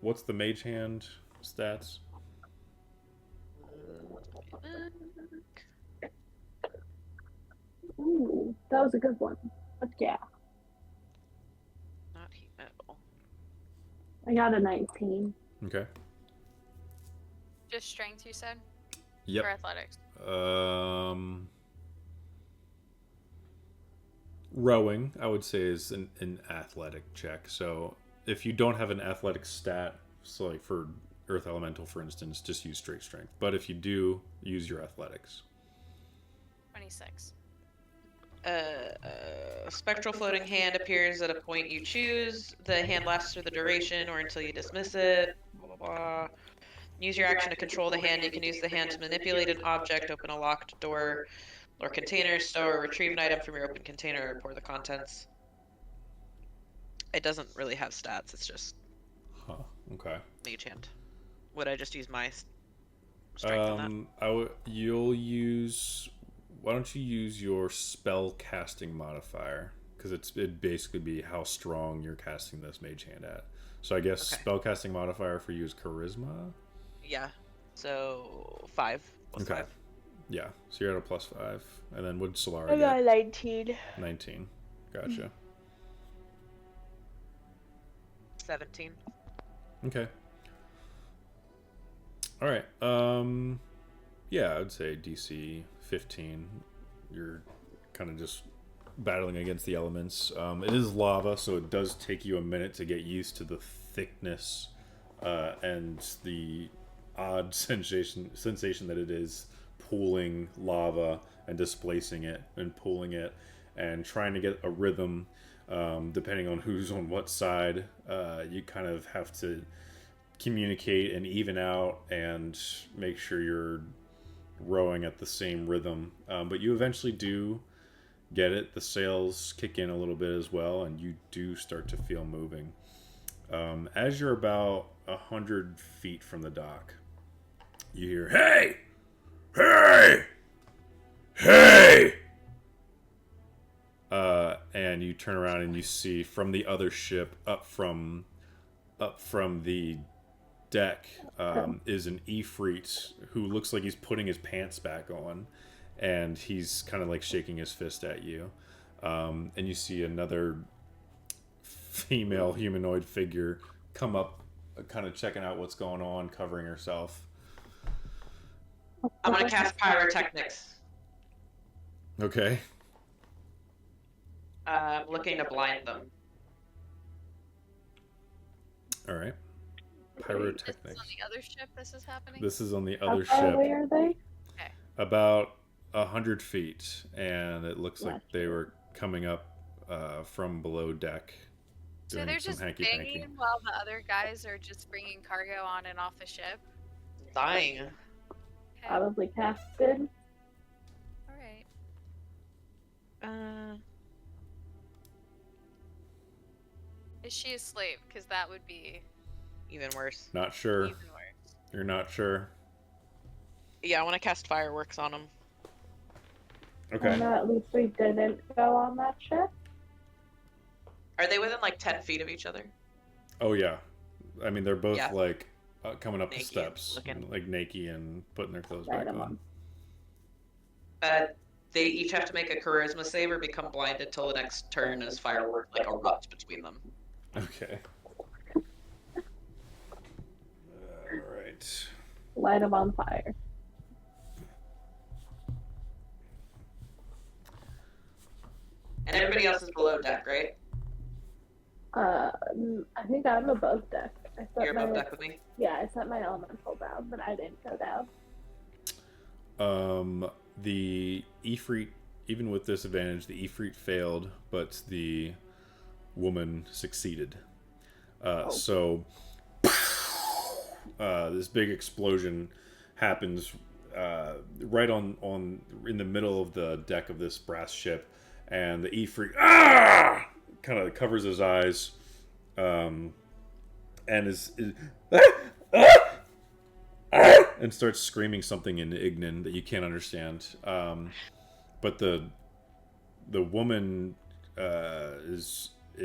A: What's the Mage Hand stats?
C: Ooh, that was a good one. But yeah,
B: Not heat metal.
C: I got a 19.
A: Okay.
D: Just strength, you said?
A: Yep.
D: Or athletics?
A: Rowing, I would say, is an athletic check. So if you don't have an athletic stat, so like for Earth Elemental, for instance, just use straight strength. But if you do, use your athletics.
D: 26.
B: Spectral floating hand appears at a point you choose. The hand lasts for the duration or until you dismiss it. Blah, blah, blah. Use your action to control the hand. You can use the hand to manipulate an object, open a locked door or container, stow or retrieve an item from your open container, or pour the contents. It doesn't really have stats. It's just
A: Huh. Okay.
B: Mage Hand. Would I just use my strength on that?
A: You'll use. Why don't you use your spell casting modifier? Because it'd basically be how strong you're casting this Mage Hand at. So I guess
B: Okay.
A: spell casting modifier for you is charisma.
B: Yeah. So 5. Plus
A: Okay.
B: 5.
A: Yeah. So you're at a +5, and then would Solara
E: I got
A: get
E: 19.
A: 19? Gotcha.
B: 17.
A: Okay. All right. Yeah, I would say DC 15. You're kind of just battling against the elements. It is lava, so it does take you a minute to get used to the thickness and the odd sensation that it is pooling lava and displacing it and pooling it and trying to get a rhythm. Depending on who's on what side, you kind of have to communicate and even out and make sure you're rowing at the same rhythm. But you eventually do get it. The sails kick in a little bit as well, and you do start to feel moving. As you're about 100 feet from the dock, you hear, "Hey! Hey! Hey!" And you turn around and you see from the other ship, up from the deck, is an Ifrit who looks like he's putting his pants back on, and he's kind of like shaking his fist at you. And you see another female humanoid figure come up, kind of checking out what's going on, covering herself.
B: I'm gonna cast pyrotechnics.
A: Okay.
B: Looking to blind them.
A: All right.
D: This
A: Pyrotechnics.
D: is on the other ship this is happening?
A: This is on the
C: How
A: other
C: far
A: ship.
C: away are they?
A: About 100 feet, and it looks like
C: Gotcha.
A: they were coming up from below deck.
D: So
A: doing
D: they're
A: some
D: just
A: hanky-panky.
D: banging while the other guys are just bringing cargo on and off the ship?
B: Dying.
D: Okay.
C: Probably casted.
D: Alright. Is she asleep? Because that would be
B: Even worse.
A: Not sure.
D: even worse.
A: You're not sure.
B: Yeah, I want to cast fireworks on them.
A: Okay.
C: I know at least we didn't go on that ship.
B: Are they within like 10 feet of each other?
A: Oh yeah. I mean, they're both
B: Yeah.
A: like coming up the
B: Naked,
A: steps,
B: looking.
A: like naked and putting their clothes
C: Right
A: back
C: on.
A: on.
B: They each have to make a charisma save or become blinded till the next turn as fireworks like erupt between them.
A: Okay. All right.
C: Light them on fire.
B: And everybody else is below deck, right?
C: I think I'm above deck. I set
B: You're
C: my,
B: above deck with me?
C: Yeah, I set my elemental down, but I didn't go down.
A: The Ifrit, even with disadvantage, the Ifrit failed, but the woman succeeded. So this big explosion happens right on in the middle of the deck of this brass ship, and the Ifrit kind of covers his eyes, and is and starts screaming something in Ignan that you can't understand. But the woman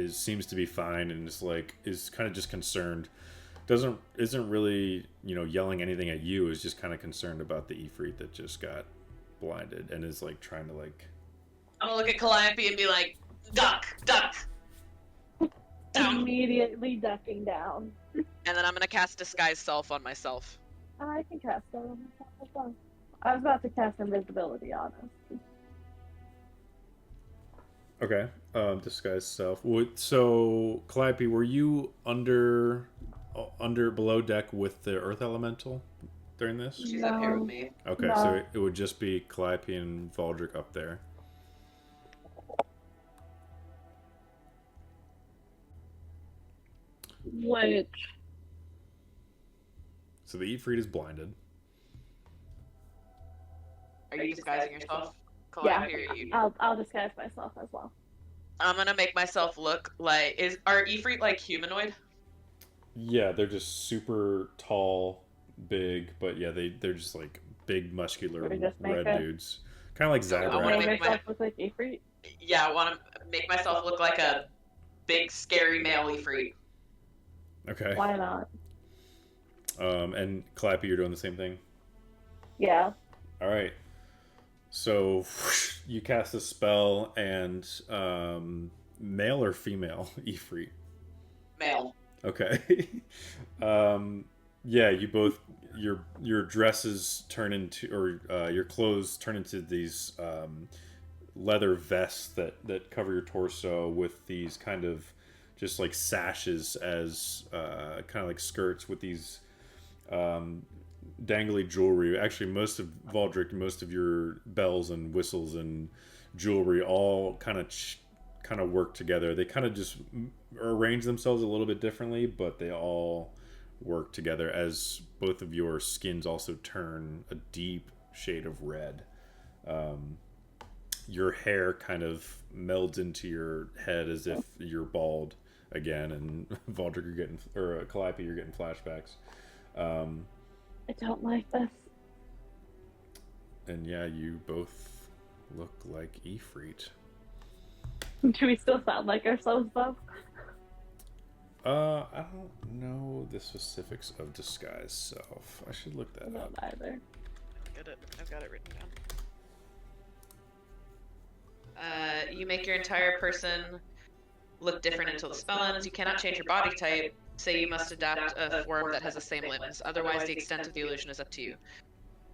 A: seems to be fine and is kind of just concerned. Isn't really yelling anything at you. Is just kind of concerned about the Ifrit that just got blinded and is like trying to like.
B: I'm gonna look at Calliope and be like, duck, duck, down.
C: Immediately ducking down.
B: And then I'm gonna cast Disguise Self on myself.
C: I can cast that on myself as well. I was about to cast invisibility on us.
A: Okay, disguise self. So Calliope, were you under below deck with the Earth Elemental during this?
B: She's up here with me.
A: Okay,
C: No.
A: so it would just be Calliope and Valdric up there.
C: Which
A: So the Ifrit is blinded.
B: Are you disguising yourself?
C: Yeah.
B: Calliope, or you?
C: I'll disguise myself as well.
B: I'm gonna make myself look like are Ifrit like humanoid?
A: Yeah, they're just super tall, big, but yeah, they're just like big, muscular,
C: Should we just make
A: red
C: a-
A: dudes. Kind of like
B: I wanna
C: Make
B: make
C: myself look like Ifrit.
B: Yeah, I want to make myself look like a big, scary male Ifrit.
A: Okay.
C: Why not?
A: And Calliope, you're doing the same thing?
C: Yeah.
A: All right. So you cast a spell, and male or female Ifrit?
B: Male.
A: Okay. Yeah, you both your dresses turn into, or your clothes turn into these leather vests that cover your torso with these kind of just like sashes as kind of like skirts with these dangly jewelry. Actually, most of Valdrick, most of your bells and whistles and jewelry all kind of work together. They kind of just arrange themselves a little bit differently, but they all work together as both of your skins also turn a deep shade of red. Your hair kind of melds into your head as if you're bald again, and Valdrick, you're getting, or Calliope, you're getting flashbacks.
C: I don't like this.
A: And yeah, you both look like Ifrit.
C: Do we still sound like ourselves, though?
A: I don't know the specifics of disguise self. I should look that
C: I
A: up.
C: don't either.
B: I've got it written down. You make your entire person look different until the spell ends. You cannot change your body type. Say you must adapt a form that has the same limbs. Otherwise, the extent of the illusion is up to you.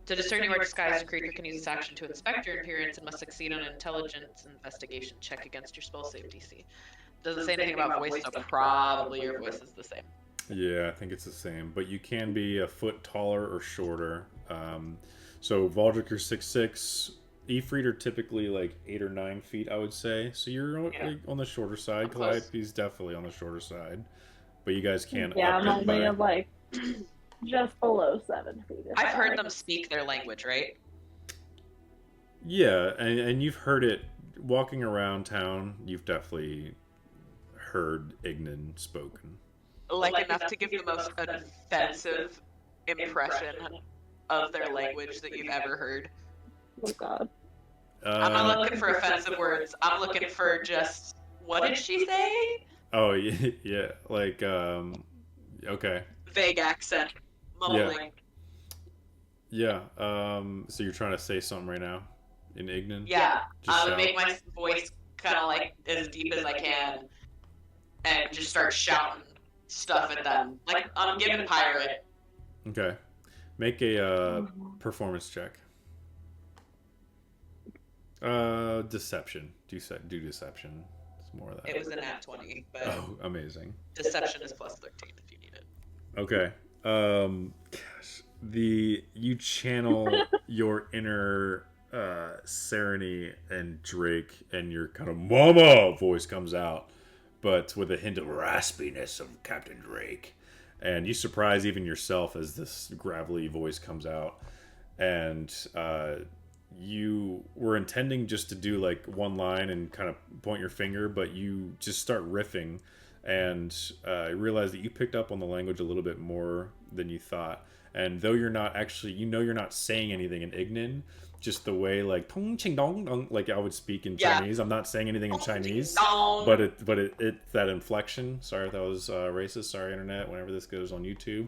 B: To discern you are disguised, a creature can use this action to inspect your appearance and must succeed on an intelligence investigation check against your spell save DC. Doesn't say anything about voice, so probably your voice is the same.
A: Yeah, I think it's the same. But you can be a foot taller or shorter. So Valdrick, you're 6'6". Ifrit are typically like 8 or 9 feet, I would say. So you're on the shorter side. Calliope's definitely on the shorter side. But you guys can't.
C: Yeah, I'm only like just below 7 feet.
B: I've heard them speak their language, right?
A: Yeah, and you've heard it walking around town. You've definitely heard Ignan spoken.
B: Like enough to give the most offensive impression of their language that you've ever heard.
C: Oh God.
B: I'm not looking for offensive words. I'm looking for just, what did she say?
A: Oh yeah, like okay.
B: Vague accent, mumbling.
A: Yeah. So you're trying to say something right now in Ignan?
B: Yeah.
A: Just
B: I would
A: shout.
B: make my voice kind of like as deep as I can, and just start shouting stuff at them, like I'm giving pirate.
A: Okay. Make a performance check. Deception. Do deception. It's more of that.
B: It was a nat 20, but
A: amazing.
B: deception is plus 13 if you need it.
A: Okay. Gosh. You channel your inner Sereny and Drake, and your kind of mama voice comes out, but with a hint of raspiness of Captain Drake. And you surprise even yourself as this gravelly voice comes out. And you were intending just to do like one line and kind of point your finger, but you just start riffing, and realize that you picked up on the language a little bit more than you thought. And though you're not actually, you're not saying anything in Ignan, just the way like pong ching dong dong, like I would speak in Chinese. I'm not saying anything in Chinese, but it's that inflection. Sorry if that was racist. Sorry, internet. Whenever this goes on YouTube.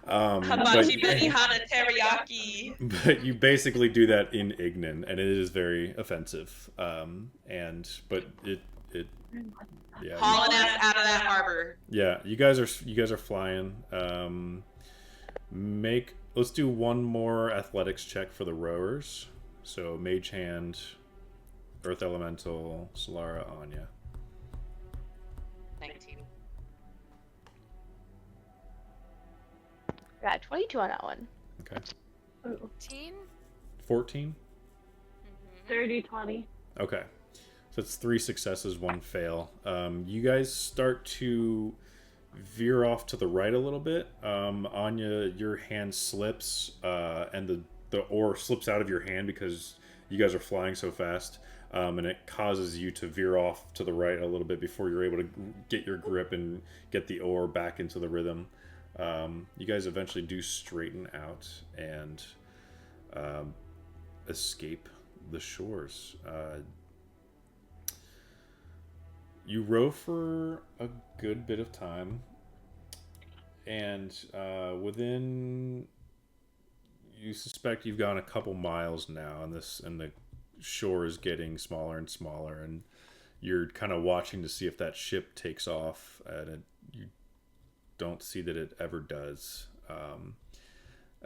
B: Hibachi Benihana teriyaki.
A: But you basically do that in Ignan, and it is very offensive. But it yeah.
B: Hauling us out of that harbor.
A: Yeah, you guys are flying. Let's do one more athletics check for the rowers. So Mage Hand, Earth Elemental, Solara, Anya.
B: 19.
E: Got 22 on that one.
A: Okay.
D: 14?
A: 14?
C: 30, 20.
A: Okay. So it's 3 successes, 1 fail. You guys start to veer off to the right a little bit. Anya, your hand slips, and the oar slips out of your hand because you guys are flying so fast, and it causes you to veer off to the right a little bit before you're able to get your grip and get the oar back into the rhythm. You guys eventually do straighten out and escape the shores. You row for a good bit of time, and you suspect you've gone a couple miles now, and the shore is getting smaller and smaller, and you're kind of watching to see if that ship takes off, and you don't see that it ever does.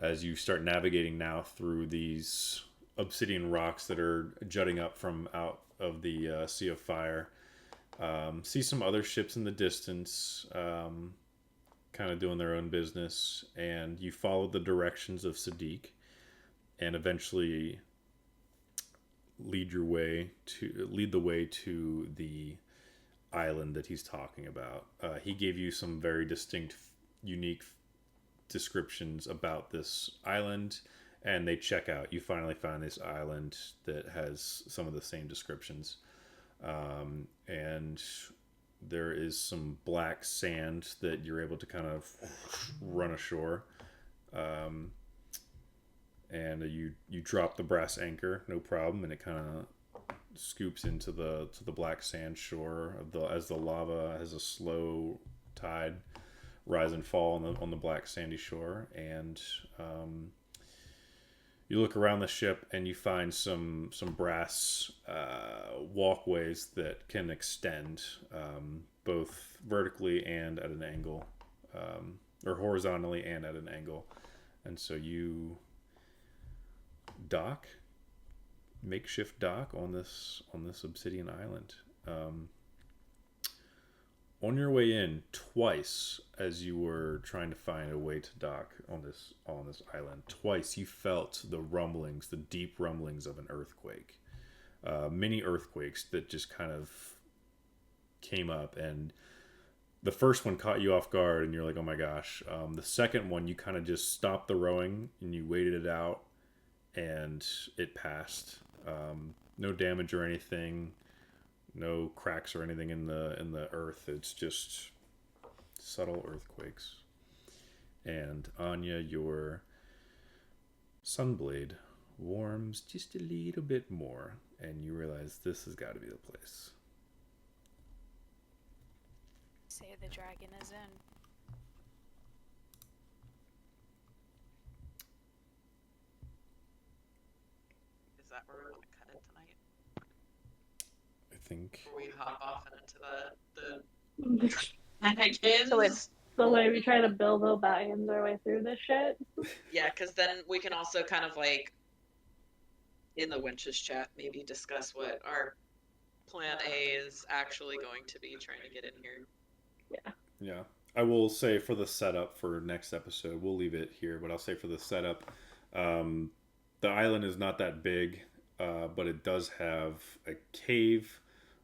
A: As you start navigating now through these obsidian rocks that are jutting up from out of the Sea of Fire, see some other ships in the distance, kind of doing their own business, and you follow the directions of Sadiq, and eventually lead the way to the island that he's talking about. He gave you some very distinct, unique descriptions about this island, and they check out. You finally find this island that has some of the same descriptions, and there is some black sand that you're able to kind of run ashore, and you drop the brass anchor, no problem, and it kind of scoops into the black sand shore as the lava has a slow tide rise and fall on the black sandy shore. And you look around the ship and you find some brass walkways that can extend both vertically and at an angle, or horizontally and at an angle. And so you makeshift dock on this obsidian island. On your way in, twice as you were trying to find a way to dock on this island, twice you felt the deep rumblings of an earthquake. Many earthquakes that just kind of came up, and the first one caught you off guard and you're like, oh my gosh. The second one, you kind of just stopped the rowing and you waited it out, and it passed. No damage or anything, no cracks or anything in the earth. It's just subtle earthquakes. And Anya, your sunblade warms just a little bit more, and you realize this has got to be the place.
D: Say the dragon is in.
B: Is that where we want to cut it tonight?
A: I think.
B: Before we hop off and into the mannequins?
C: So it's the way we try to build O'Brien's our way through this shit.
B: Yeah, because then we can also kind of like, in the Wenches chat, maybe discuss what our plan A is actually going to be trying to get in here.
A: Yeah. I will say for the setup for next episode, we'll leave it here, but I'll say for the setup, the island is not that big, but it does have a cave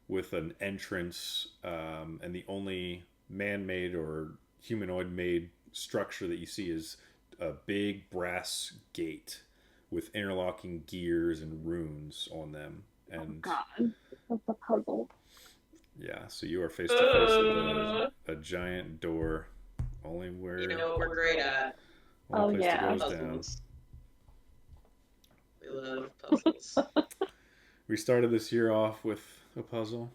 A: with an entrance, and the only man-made or humanoid-made structure that you see is a big brass gate with interlocking gears and runes on them. And
C: Oh God, that's a puzzle.
A: yeah, so you are face to face with a giant door. Only where
B: You know what we're great at?
A: only place
C: yeah.
A: to goes down.
B: Puzzles. We love puzzles.
A: We started this year off with a puzzle.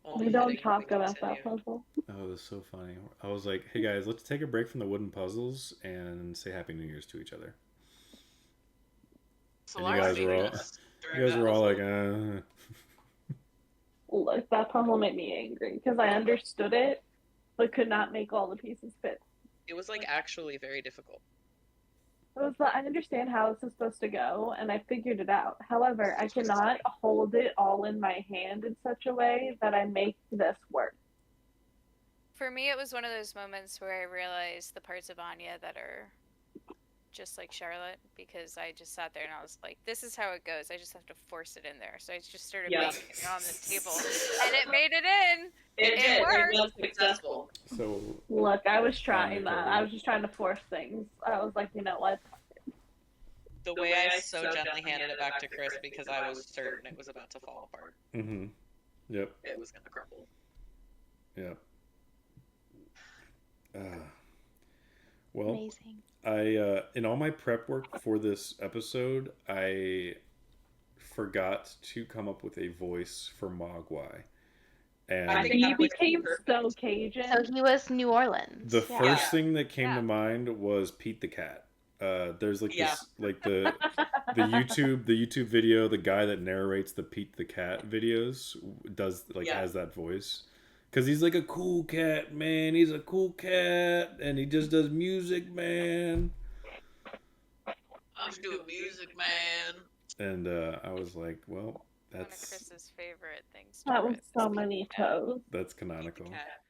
B: Only
C: We don't
B: fitting
C: talk
B: we
C: about that
B: continue.
C: puzzle.
A: Oh, it was so funny. I was like, hey guys, let's take a break from the wooden puzzles and say Happy New Year's to each other.
B: So
A: And you
B: our
A: guys were all-
B: meetings during
A: You guys were all like,
B: puzzle-
C: Look, that puzzle made me angry because I understood it, but could not make all the pieces fit.
B: It was like actually very difficult.
C: It was I understand how this is supposed to go, and I figured it out. However, I cannot hold it all in my hand in such a way that I make this work.
D: For me, it was one of those moments where I realized the parts of Anya that are just like Charlotte, because I just sat there and I was like, this is how it goes. I just have to force it in there. So I just started
B: Yeah.
D: making it on the table, and it made it in.
B: It did.
D: worked.
B: It was successful.
A: so
C: Look, I was trying that. I was just trying to force things. I was like, you know what?
B: The way I so gently handed it back to Chris because I was certain it was about to fall apart.
A: mm-hmm. Yep.
B: It was going to crumble.
A: Yep. Well,
E: Amazing.
A: I in all my prep work for this episode, I forgot to come up with a voice for Mogwai. And
B: I think
C: He
B: that would be
C: became so
B: perfect.
C: Cajun.
E: So he was New Orleans.
A: the
E: Yeah.
A: first thing that came
D: Yeah.
A: to mind was Pete the Cat. There's like
B: Yeah.
A: this, like the YouTube video, the guy that narrates the Pete the Cat videos does like
B: Yeah.
A: has that voice. Because he's like a cool cat, man. He's a cool cat, and he just does music, man.
B: I'm just doing music, man.
A: And I was like, well,
D: One of
A: that's
D: Chris's favorite things.
C: That
D: to
C: was
D: write
C: so
D: was
C: many
D: Pete the Cat.
C: toes.
A: that's
B: Pete the
A: canonical.
B: cat.